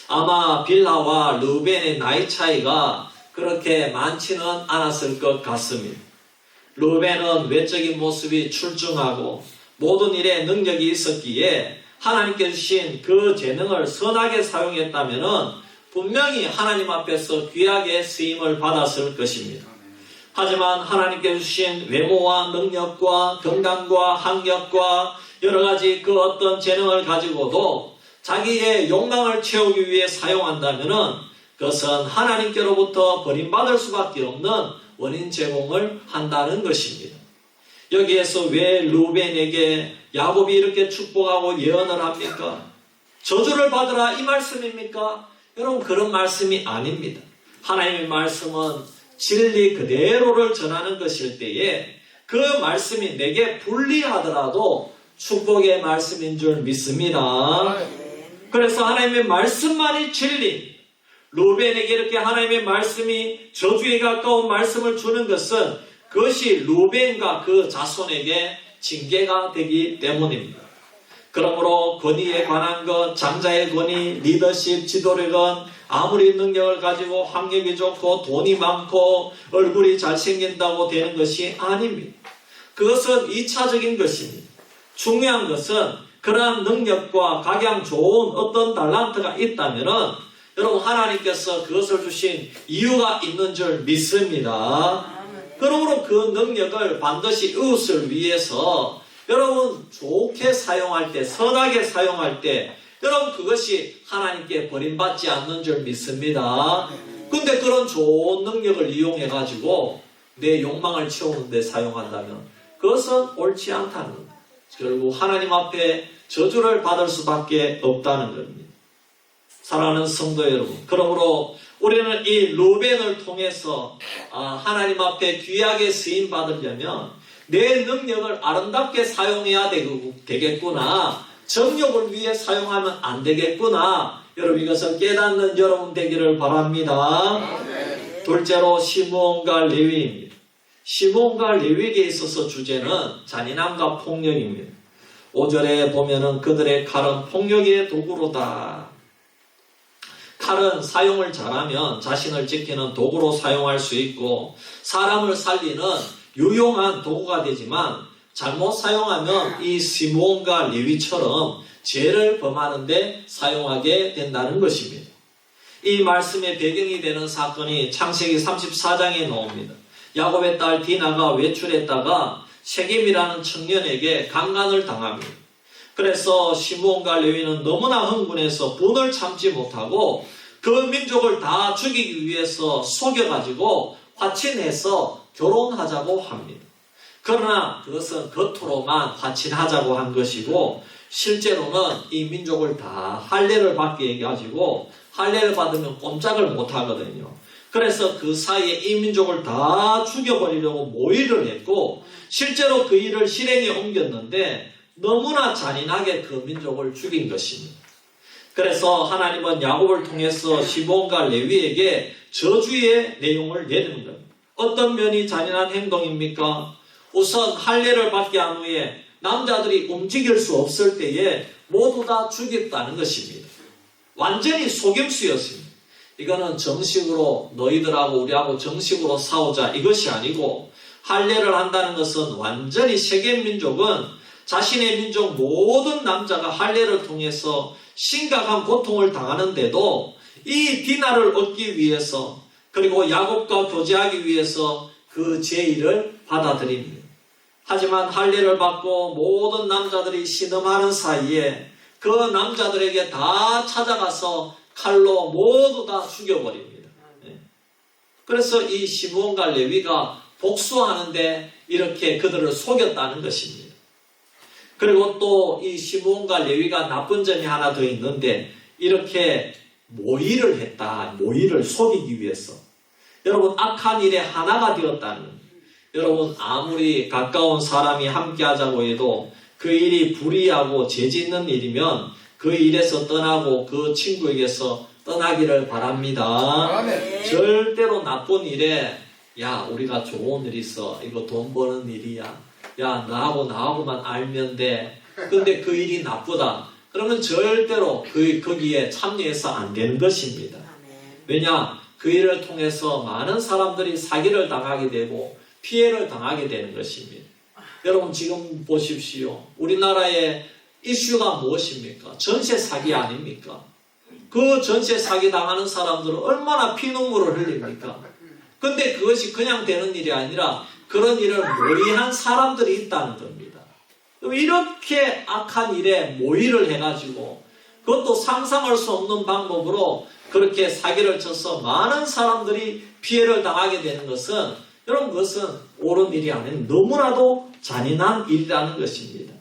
아마 빌하와 루벤의 나이 차이가 그렇게 많지는 않았을 것 같습니다. 루벤은 외적인 모습이 출중하고 모든 일에 능력이 있었기에 하나님께 주신 그 재능을 선하게 사용했다면 분명히 하나님 앞에서 귀하게 쓰임을 받았을 것입니다. 하지만 하나님께 주신 외모와 능력과 건강과 학력과 여러가지 그 어떤 재능을 가지고도 자기의 욕망을 채우기 위해 사용한다면 그것은 하나님께로부터 버림받을 수밖에 없는 원인 제공을 한다는 것입니다. 여기에서 왜 루벤에게 야곱이 이렇게 축복하고 예언을 합니까? 저주를 받으라 이 말씀입니까? 여러분, 그런 말씀이 아닙니다. 하나님의 말씀은 진리 그대로를 전하는 것일 때에 그 말씀이 내게 불리하더라도 축복의 말씀인 줄 믿습니다. 그래서 하나님의 말씀만이 진리. 루벤에게 이렇게 하나님의 말씀이 저주에 가까운 말씀을 주는 것은 그것이 루벤과 그 자손에게 징계가 되기 때문입니다. 그러므로 권위에 관한 것, 장자의 권위, 리더십, 지도력은 아무리 능력을 가지고 학력이 좋고 돈이 많고 얼굴이 잘생긴다고 되는 것이 아닙니다. 그것은 2차적인 것입니다. 중요한 것은 그러한 능력과 각양 좋은 어떤 달란트가 있다면 여러분, 하나님께서 그것을 주신 이유가 있는 줄 믿습니다. 그러므로 그 능력을 반드시 이웃을 위해서 여러분 좋게 사용할 때, 선하게 사용할 때 여러분 그것이 하나님께 버림받지 않는 줄 믿습니다. 근데 그런 좋은 능력을 이용해 가지고 내 욕망을 채우는 데 사용한다면 그것은 옳지 않다는 겁니다. 결국 하나님 앞에 저주를 받을 수밖에 없다는 겁니다. 사랑하는 성도 여러분, 그러므로 우리는 이 루벤을 통해서 하나님 앞에 귀하게 쓰임 받으려면 내 능력을 아름답게 사용해야 되겠구나. 정욕을 위해 사용하면 안 되겠구나. 여러분, 이것을 깨닫는 여러분 되기를 바랍니다. 둘째로 시므온과 레위입니다. 시므온과 레위에게 있어서 주제는 잔인함과 폭력입니다. 5절에 보면은 그들의 칼은 폭력의 도구로다. 칼은 사용을 잘하면 자신을 지키는 도구로 사용할 수 있고 사람을 살리는 유용한 도구가 되지만 잘못 사용하면 이 시므온과 레위처럼 죄를 범하는 데 사용하게 된다는 것입니다. 이 말씀의 배경이 되는 사건이 창세기 34장에 나옵니다. 야곱의 딸 디나가 외출했다가 세겜이라는 청년에게 강간을 당합니다. 그래서 시므온과 레위는 너무나 흥분해서 분을 참지 못하고 그 민족을 다 죽이기 위해서 속여가지고 화친해서 결혼하자고 합니다. 그러나 그것은 겉으로만 화친하자고 한 것이고 실제로는 이 민족을 다 할례를 받게 해가지고 할례를 받으면 꼼짝을 못하거든요. 그래서 그 사이에 이 민족을 다 죽여버리려고 모의를 했고 실제로 그 일을 실행에 옮겼는데 너무나 잔인하게 그 민족을 죽인 것입니다. 그래서 하나님은 야곱을 통해서 시므온과 레위에게 저주의 내용을 내리는 겁니다. 어떤 면이 잔인한 행동입니까? 우선 할례를 받게 한 후에 남자들이 움직일 수 없을 때에 모두 다 죽였다는 것입니다. 완전히 속임수였습니다. 이거는 정식으로 너희들하고 우리하고 정식으로 싸우자 이것이 아니고 할례를 한다는 것은 완전히 세겜 민족은 자신의 민족 모든 남자가 할례를 통해서 심각한 고통을 당하는데도 이 디나를 얻기 위해서 그리고 야곱과 교제하기 위해서 그 제의를 받아들입니다. 하지만 할례를 받고 모든 남자들이 신음하는 사이에 그 남자들에게 다 찾아가서 칼로 모두 다 죽여버립니다. 그래서 이 시므온과 레위가 복수하는데 이렇게 그들을 속였다는 것입니다. 그리고 또 이 시므온과 레위가 나쁜 점이 하나 더 있는데 이렇게 모의를 했다. 모의를 속이기 위해서. 여러분 악한 일에 하나가 되었다는, 여러분 아무리 가까운 사람이 함께 하자고 해도 그 일이 불의하고 죄짓는 일이면 그 일에서 떠나고 그 친구에게서 떠나기를 바랍니다. 아멘. 절대로 나쁜 일에 야 우리가 좋은 일 있어, 이거 돈 버는 일이야, 야 나하고만 알면 돼, 근데 그 일이 나쁘다 그러면 절대로 거기에 참여해서 안 되는 것입니다. 왜냐? 그 일을 통해서 많은 사람들이 사기를 당하게 되고 피해를 당하게 되는 것입니다. 여러분 지금 보십시오. 우리나라의 이슈가 무엇입니까? 전세 사기 아닙니까? 그 전세 사기 당하는 사람들은 얼마나 피눈물을 흘립니까? 근데 그것이 그냥 되는 일이 아니라 그런 일을 모의한 사람들이 있다는 겁니다. 이렇게 악한 일에 모의를 해가지고 그것도 상상할 수 없는 방법으로 그렇게 사기를 쳐서 많은 사람들이 피해를 당하게 되는 것은, 여러분 그것은 옳은 일이 아닌 너무나도 잔인한 일이라는 것입니다.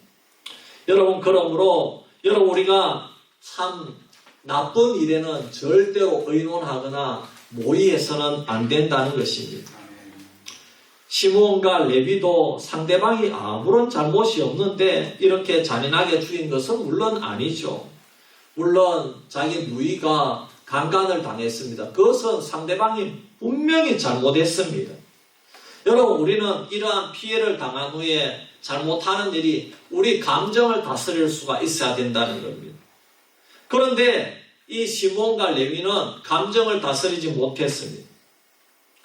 여러분 그러므로 여러분 우리가 참 나쁜 일에는 절대로 의논하거나 모의해서는 안 된다는 것입니다. 시므온과 레위도 상대방이 아무런 잘못이 없는데 이렇게 잔인하게 죽인 것은 물론 아니죠. 물론 자기 누이가 강간을 당했습니다. 그것은 상대방이 분명히 잘못했습니다. 여러분 우리는 이러한 피해를 당한 후에 잘못하는 일이 우리 감정을 다스릴 수가 있어야 된다는 겁니다. 그런데 이 시므온과 레위는 감정을 다스리지 못했습니다.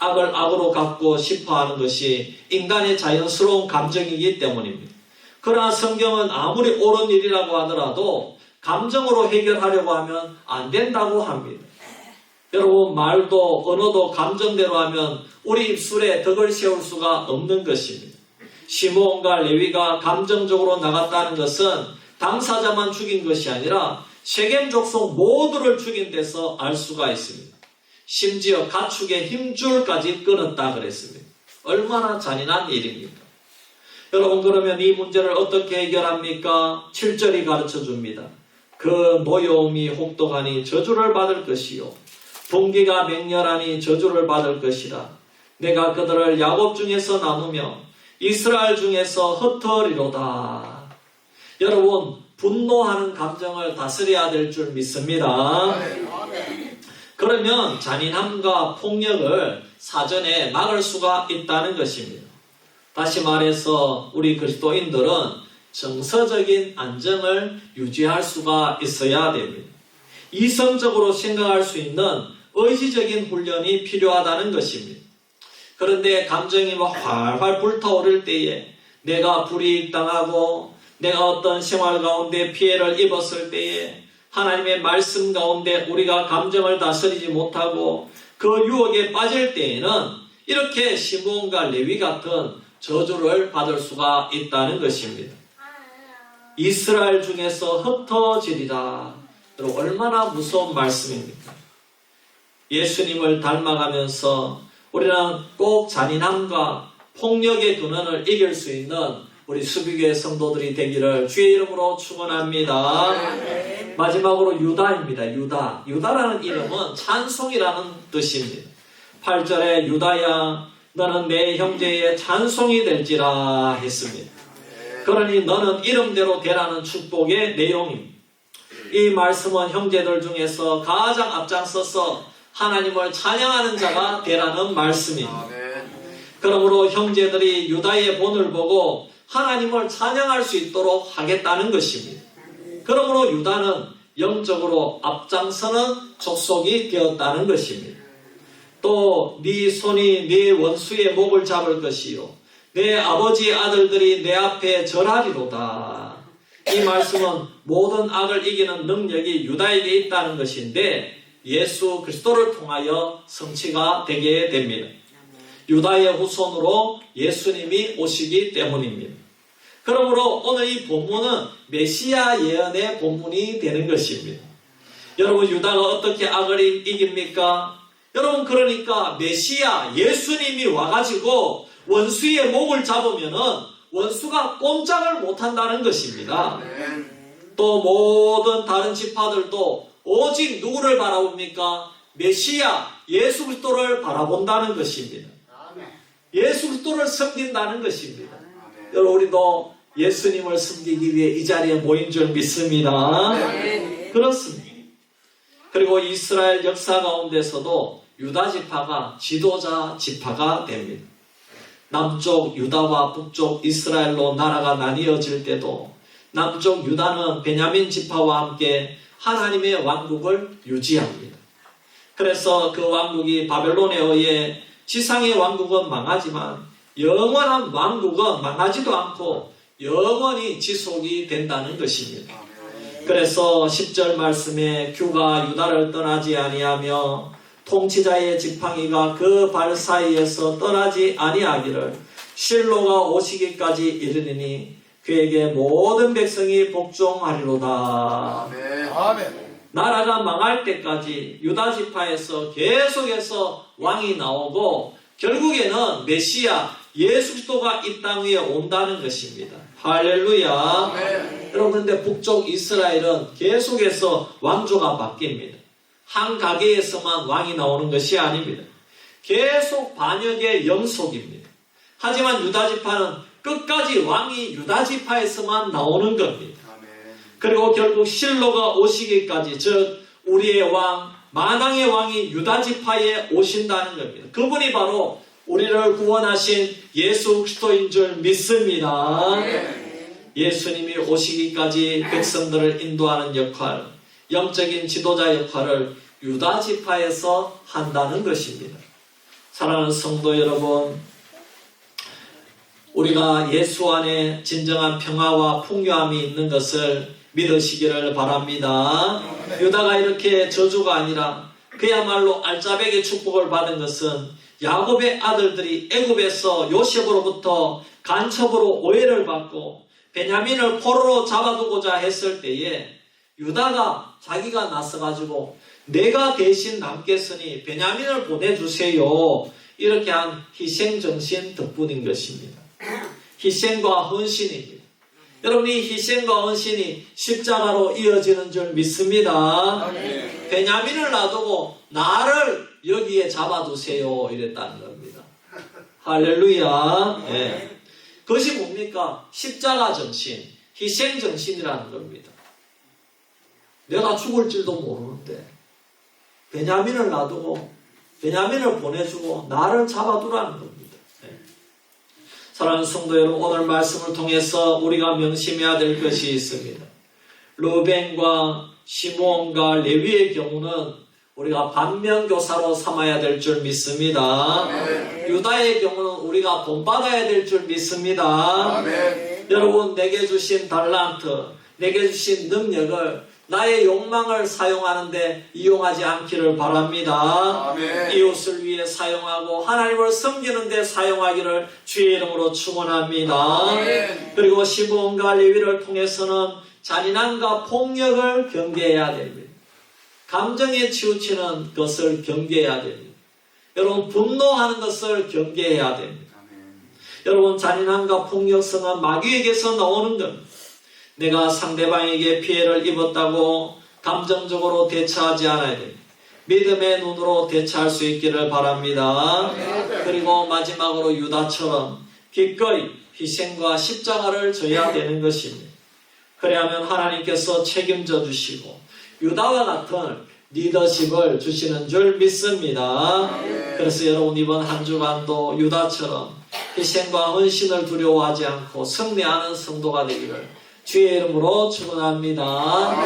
악을 악으로 갚고 싶어하는 것이 인간의 자연스러운 감정이기 때문입니다. 그러나 성경은 아무리 옳은 일이라고 하더라도 감정으로 해결하려고 하면 안 된다고 합니다. 여러분 말도 언어도 감정대로 하면 우리 입술에 덕을 세울 수가 없는 것입니다. 시므온과 레위가 감정적으로 나갔다는 것은 당사자만 죽인 것이 아니라 세겜 족속 모두를 죽인 데서 알 수가 있습니다. 심지어 가축의 힘줄까지 끊었다 그랬습니다. 얼마나 잔인한 일입니까? 여러분 그러면 이 문제를 어떻게 해결합니까? 7절이 가르쳐 줍니다. 그 노여움이 혹독하니 저주를 받을 것이요 분기가 맹렬하니 저주를 받을 것이라. 내가 그들을 야곱 중에서 나누며 이스라엘 중에서 흩어리로다. 여러분 분노하는 감정을 다스려야 될 줄 믿습니다. 그러면 잔인함과 폭력을 사전에 막을 수가 있다는 것입니다. 다시 말해서 우리 그리스도인들은 정서적인 안정을 유지할 수가 있어야 됩니다. 이성적으로 생각할 수 있는 의지적인 훈련이 필요하다는 것입니다. 그런데 감정이 활활 불타오를 때에 내가 불이익당하고 내가 어떤 생활 가운데 피해를 입었을 때에 하나님의 말씀 가운데 우리가 감정을 다스리지 못하고 그 유혹에 빠질 때에는 이렇게 시므온과 레위 같은 저주를 받을 수가 있다는 것입니다. 이스라엘 중에서 흩어지리라. 여러분 얼마나 무서운 말씀입니까? 예수님을 닮아가면서 우리는 꼭 잔인함과 폭력의 근원을 이길 수 있는 우리 수비교회 성도들이 되기를 주의 이름으로 축원합니다. 마지막으로 유다입니다. 유다라는 이름은 찬송이라는 뜻입니다. 8절에 유다야 너는 내 형제의 찬송이 될지라 했습니다. 그러니 너는 이름대로 되라는 축복의 내용입니다. 이 말씀은 형제들 중에서 가장 앞장서서 하나님을 찬양하는 자가 되라는 말씀입니다. 그러므로 형제들이 유다의 본을 보고 하나님을 찬양할 수 있도록 하겠다는 것입니다. 그러므로 유다는 영적으로 앞장서는 족속이 되었다는 것입니다. 또 네 손이 네 원수의 목을 잡을 것이요 내 아버지의 아들들이 내 앞에 절하리로다. 이 말씀은 모든 악을 이기는 능력이 유다에게 있다는 것인데 예수 그리스도를 통하여 성취가 되게 됩니다. 유다의 후손으로 예수님이 오시기 때문입니다. 그러므로 오늘 이 본문은 메시아 예언의 본문이 되는 것입니다. 여러분, 유다가 어떻게 악을 이깁니까? 여러분, 그러니까 메시아 예수님이 와가지고 원수의 목을 잡으면은 원수가 꼼짝을 못한다는 것입니다. 또 모든 다른 지파들도 오직 누구를 바라봅니까? 메시아 예수 그리스도를 바라본다는 것입니다. 예수 그리스도를 섬긴다는 것입니다. 여러분, 우리도 예수님을 섬기기 위해 이 자리에 모인 줄 믿습니다. 그렇습니다. 그리고 이스라엘 역사 가운데서도 유다 지파가 지도자 지파가 됩니다. 남쪽 유다와 북쪽 이스라엘로 나라가 나뉘어질 때도 남쪽 유다는 베냐민 지파와 함께 하나님의 왕국을 유지합니다. 그래서 그 왕국이 바벨론에 의해 지상의 왕국은 망하지만 영원한 왕국은 망하지도 않고 영원히 지속이 된다는 것입니다. 그래서 10절 말씀에 규가 유다를 떠나지 아니하며 통치자의 지팡이가 그 발 사이에서 떠나지 아니하기를 실로가 오시기까지 이르리니 그에게 모든 백성이 복종하리로다. 나라가 망할 때까지 유다 지파에서 계속해서 왕이 나오고 결국에는 메시아 예수 그리스도가 이 땅 위에 온다는 것입니다. 할렐루야. 여러분, 근데 북쪽 이스라엘은 계속해서 왕조가 바뀝니다. 한 가게에서만 왕이 나오는 것이 아닙니다. 계속 반역의 영속입니다. 하지만 유다 지파는 끝까지 왕이 유다 지파에서만 나오는 겁니다. 그리고 결국 실로가 오시기까지, 즉 우리의 왕 만왕의 왕이 유다 지파에 오신다는 겁니다. 그분이 바로 우리를 구원하신 예수 그리스도인 줄 믿습니다. 예수님이 오시기까지 백성들을 인도하는 역할, 영적인 지도자 역할을 유다 지파에서 한다는 것입니다. 사랑하는 성도 여러분, 우리가 예수 안에 진정한 평화와 풍요함이 있는 것을 믿으시기를 바랍니다. 유다가 이렇게 저주가 아니라 그야말로 알짜배기 축복을 받은 것은 야곱의 아들들이 애굽에서 요셉으로부터 간첩으로 오해를 받고 베냐민을 포로로 잡아두고자 했을 때에 유다가 자기가 나서가지고 내가 대신 남겠으니 베냐민을 보내주세요, 이렇게 한 희생정신 덕분인 것입니다. 희생과 헌신입니다. 여러분, 이 희생과 헌신이 십자가로 이어지는 줄 믿습니다. 베냐민을 놔두고 나를 여기에 잡아두세요, 이랬다는 겁니다. 할렐루야. 네. 그것이 뭡니까? 십자가 정신, 희생 정신이라는 겁니다. 내가 죽을 줄도 모르는데 베냐민을 놔두고 베냐민을 보내주고 나를 잡아두라는 겁니다. 네. 사랑하는 성도 여러분, 오늘 말씀을 통해서 우리가 명심해야 될 것이 있습니다. 르벤과 시므온과 레위의 경우는 우리가 반면교사로 삼아야 될 줄 믿습니다. 유다의 경우는 우리가 본받아야 될 줄 믿습니다. 여러분, 내게 주신 달란트, 내게 주신 능력을 나의 욕망을 사용하는데 이용하지 않기를 바랍니다. 이웃을 위해 사용하고 하나님을 섬기는 데 사용하기를 주의 이름으로 축원합니다. 그리고 시므온과 레위를 통해서는 잔인함과 폭력을 경계해야 됩니다. 감정에 치우치는 것을 경계해야 됩니다. 여러분, 분노하는 것을 경계해야 됩니다. 여러분, 잔인함과 폭력성은 마귀에게서 나오는 겁니다. 내가 상대방에게 피해를 입었다고 감정적으로 대처하지 않아야 됩니다. 믿음의 눈으로 대처할 수 있기를 바랍니다. 그리고 마지막으로 유다처럼 기꺼이 희생과 십자가를 져야 되는 것입니다. 그래야만 하나님께서 책임져 주시고 유다와 같은 리더십을 주시는 줄 믿습니다. 그래서 여러분, 이번 한 주간도 유다처럼 희생과 헌신을 두려워하지 않고 승리하는 성도가 되기를 주의 이름으로 축원합니다.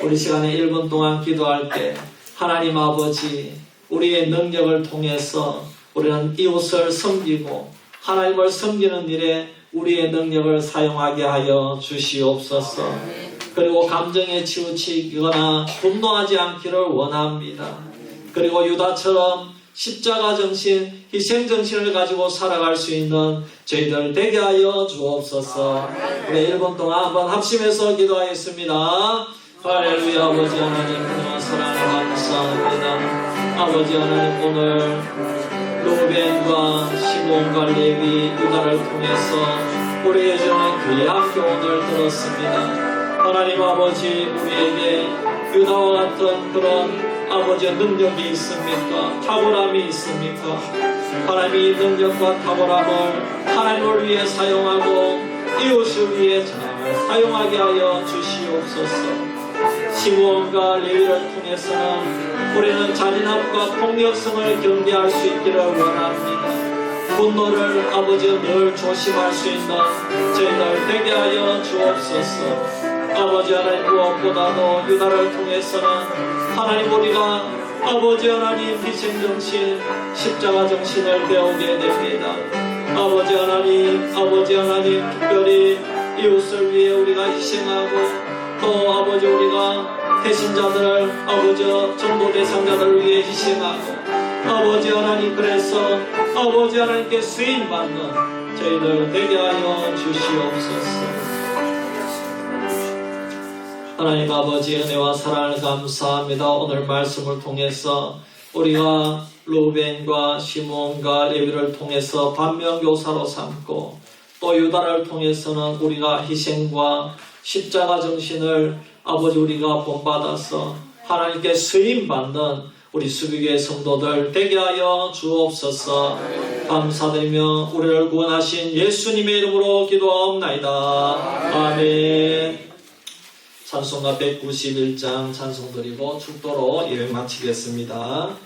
우리 시간에 1분 동안 기도할 때 하나님 아버지, 우리의 능력을 통해서 우리는 이웃을 섬기고 하나님을 섬기는 일에 우리의 능력을 사용하게 하여 주시옵소서. 그리고 감정에 치우치거나 분노하지 않기를 원합니다. 그리고 유다처럼 십자가 정신, 희생 정신을 가지고 살아갈 수 있는 저희들 되게 하여 주옵소서. 우리 1분 동안 한번 합심해서 기도하겠습니다. 할렐루야. 아버지 하나님 사랑을 감사합니다. 아버지 하나님 오늘 루벤과 시몬과 레위 유다를 통해서 우리에게 주는 귀한 교훈을 들었습니다. 하나님 아버지 우리에게 유다와 같은 그런 아버지의 능력이 있습니까? 탁월함이 있습니까? 하나님이 이 능력과 탁월함을 하나님을 위해 사용하고 이웃을 위해 잘 사용하게 하여 주시옵소서. 시므온과 레위를 통해서는 우리는 잔인함과 폭력성을 경계할 수 있기를 원합니다. 분노를 아버지 늘 조심할 수 있는 저희들 되게 하여 주옵소서. 아버지 하나님 무엇보다도 유다를 통해서는 하나님 우리가 아버지 하나님 희생정신 십자가 정신을 배우게 됩니다. 아버지 하나님 특별히 이웃을 위해 우리가 희생하고 또 아버지 우리가 배신자들 아버지 전도 대상자들을 위해 희생하고 아버지 하나님 그래서 아버지 하나님께 쓰임받는 저희들 되게 하여 주시옵소서. 하나님 아버지 은혜와 사랑을 감사합니다. 오늘 말씀을 통해서 우리가 루벤과 시몬과 레위를 통해서 반면교사로 삼고 또 유다를 통해서는 우리가 희생과 십자가 정신을 아버지 우리가 본받아서 하나님께 쓰임받는 우리 수비교회 성도들 되게 하여 주옵소서. 감사드리며 우리를 구원하신 예수님의 이름으로 기도하옵나이다. 아멘. 찬송가 191장 찬송 드리고 축도로 예배 마치겠습니다.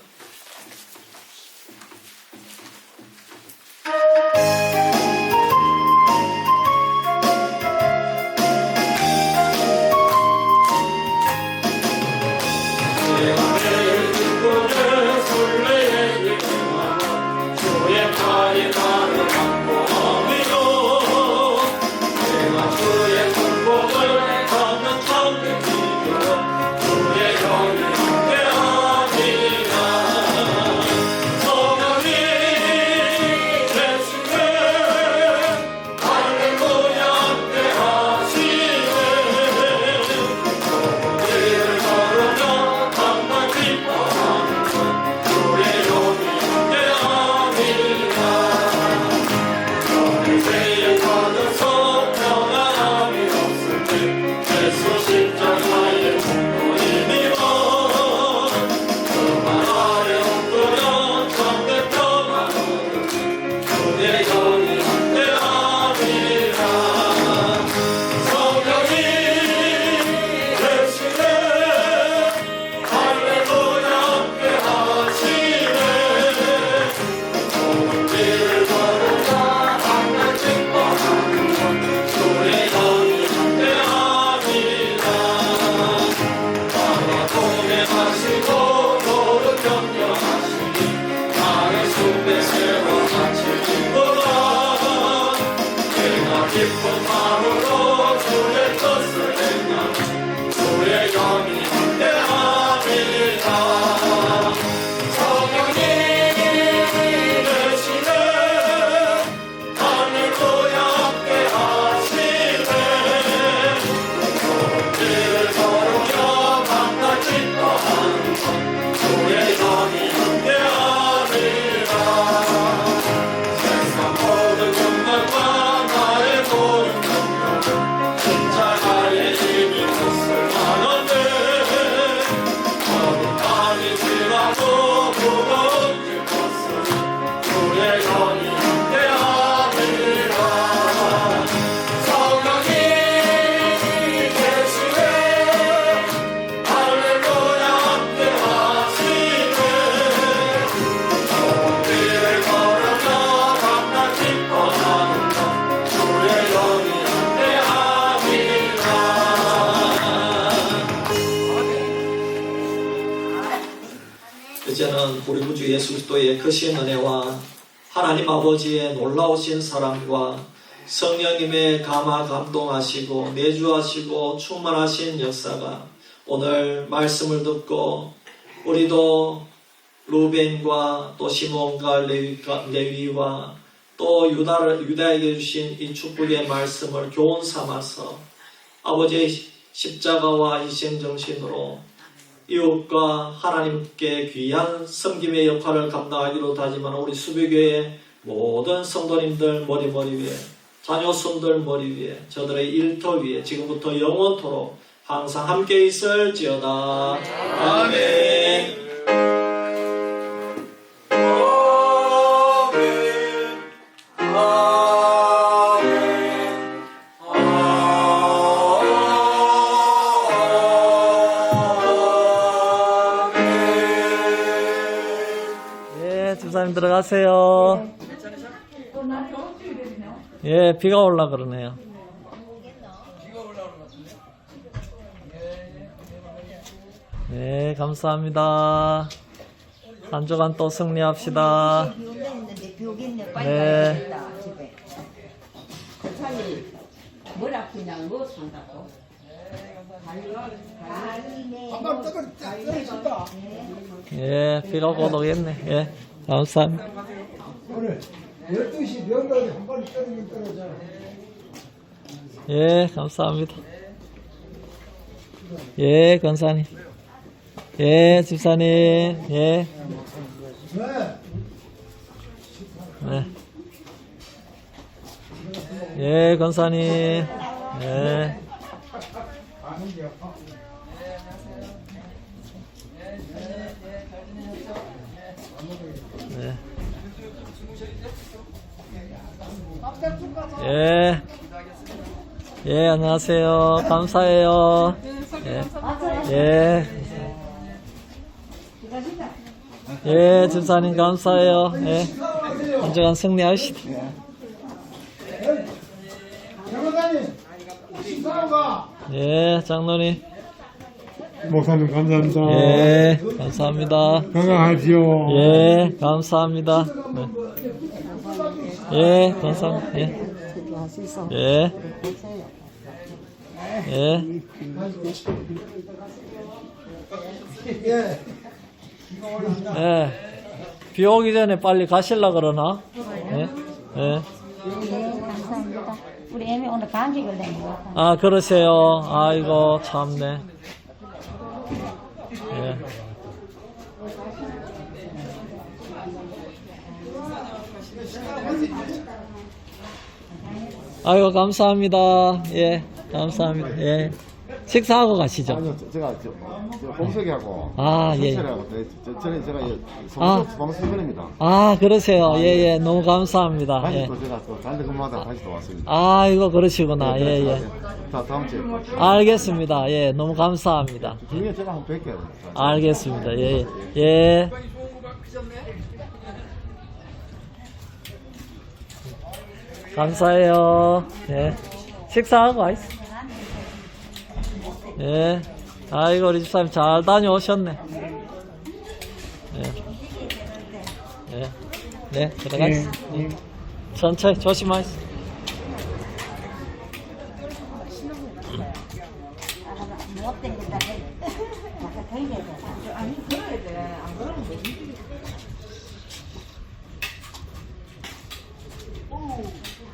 이제는 우리 구주 예수 그리스도의 크신 은혜와 하나님 아버지의 놀라우신 사랑과 성령님의 감화 감동하시고 내주하시고 충만하신 역사가 오늘 말씀을 듣고 우리도 루벤과 또 시몬과 레위와 또 유다에게 주신 이 축복의 말씀을 교훈 삼아서 아버지의 십자가와 희생 정신으로 이웃과 하나님께 귀한 섬김의 역할을 감당하기로 다짐하는 우리 수비교회 모든 성도님들 머리 위에 자녀손들 머리 위에 저들의 일터 위에 지금부터 영원토록 항상 함께 있을지어다. 아멘. 집사님 들어가세요. 예, 비가 올라 그러네요. 네, 감사합니다. 한 주간 또 승리합시다. 네. 뭘 아프냐, 뭐 산다고? 한번 떠있을까? 예, 비가 곧 오겠네. 예, 감사합니다. 오늘 12시 명당에 한 번 떨어지긴 떨어져. 예, 감사합니다. 예, 권사님. 예, 집사님. 예. 네. 네. 예, 권사님. 예. 네. 예. 예, 안녕하세요. 감사해요. 예. 예. 예, 집사님 감사해요. 예. 한 주간 승리하시다. 장로사님, 식사하고 가. 예, 장로님. 목사님 감사합니다. 예, 감사합니다. 건강하시오. 예, 감사합니다. 네. 예, 감사합니다. 예. 예. 예. 예. 예. 비 오기 전에 빨리 가실라 그러나? 예. 예. 감사합니다. 우리 애미 오늘 감기 걸린 것 같아. 아, 그러세요. 아이고, 참네. 예. 아이고, 감사합니다. 예, 감사합니다. 예. 식사하고 가시죠. 아니요, 제가 봉석이하고 아, 예. 성철이하고 저는 제가 아. 성수분입니다. 아, 그러세요. 예, 예. 너무 감사합니다. 다시 예. 또 제가 또 다른 데 근무하다가 다시 또 왔습니다. 아이고, 그러시구나. 예, 예. 다음 주에 알겠습니다. 예, 너무 감사합니다. 중에 제가 한번 뵐게요. 알겠습니다. 예, 예. 예. 감사해요. 예. 식사하고 와 있어. 예. 아이고, 우리 집사님 잘 다녀오셨네. 예. 예. 네, 들어가세요. 천천히 조심하세요. 못 땡긴다. 약간 더 이래야 돼. 아니, 그래야 돼. 안 그러면 되지.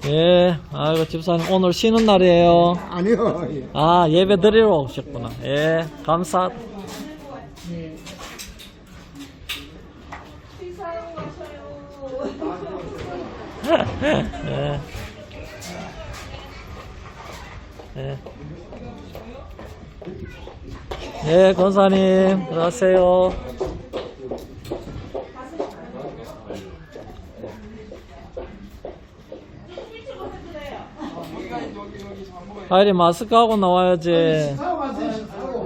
예, 아이고, 집사님 오늘 쉬는 날이에요. 아니요. 예. 아, 예배 드리러 오셨구나. 예, 감사. 예. 예. 예, 권사님, 들어가세요. 하이리 마스크 하고 나와야지. 식사하고 가세요. 식사하고.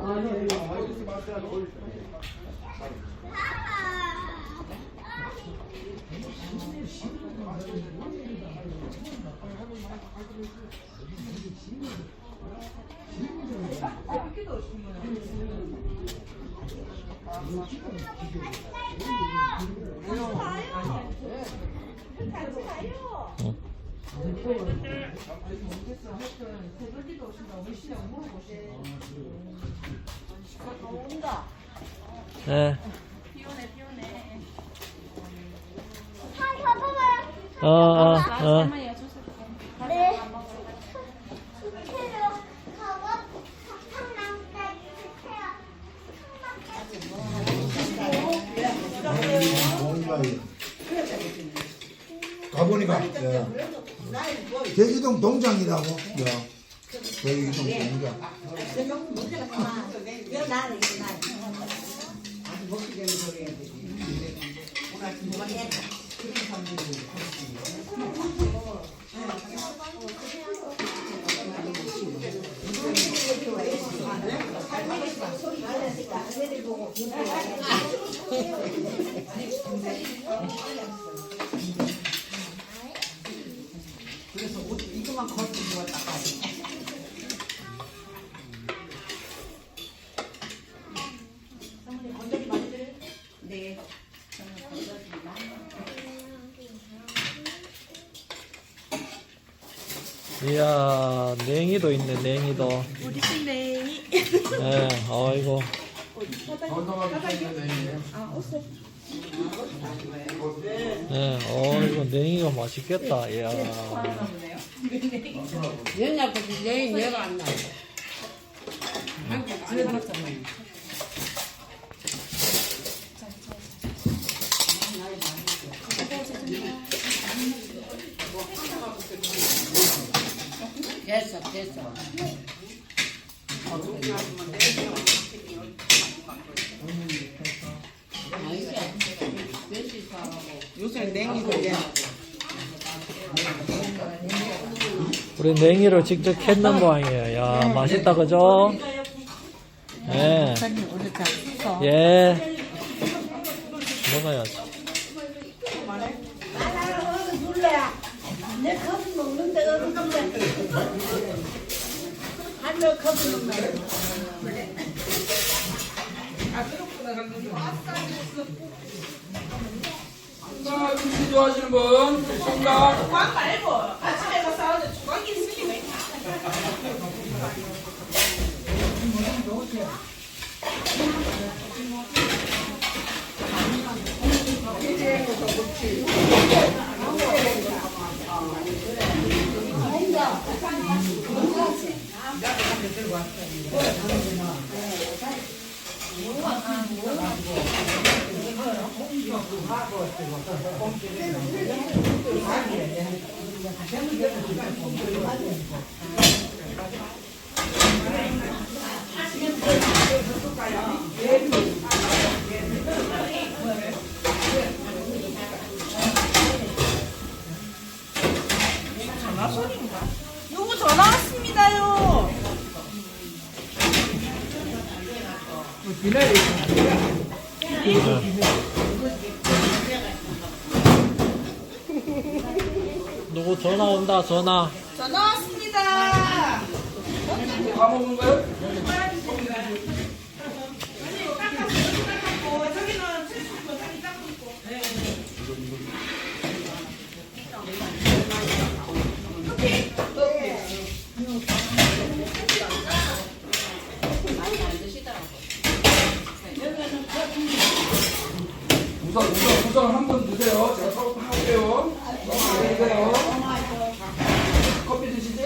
네. 네. 가보니까 제주동 동장이라고. 제주동 동장. 이야, 냉이도 있네, 냉이도. 우리 집 냉이. 네, 아이고. 네, 이거 냉이가 맛있겠다, 이야. 얘가 안 나. 됐어. 요새 냉이도 이제 우리 냉이를 직접 캤는 모양이에요. 야, 맛있다, 그죠? 예. 예. 먹어야지. 내 컵을 먹는데 어른 한명 컵을 먹는데. 자, 음식 좋아하시는 분? 생각. 주광 말고 아침에 가서 싸우는 주광이 있으니까. 전화 소리인가? 누구 전화 왔습니다요. 누구 전화 온다, 전화. 전화 왔습니다. 다 먹은 거예요? 저기는 채소도 자기 닦고 있고. 우선 한 분 드세요. 제가 서울 할게요. 드세요. 커피 드시지?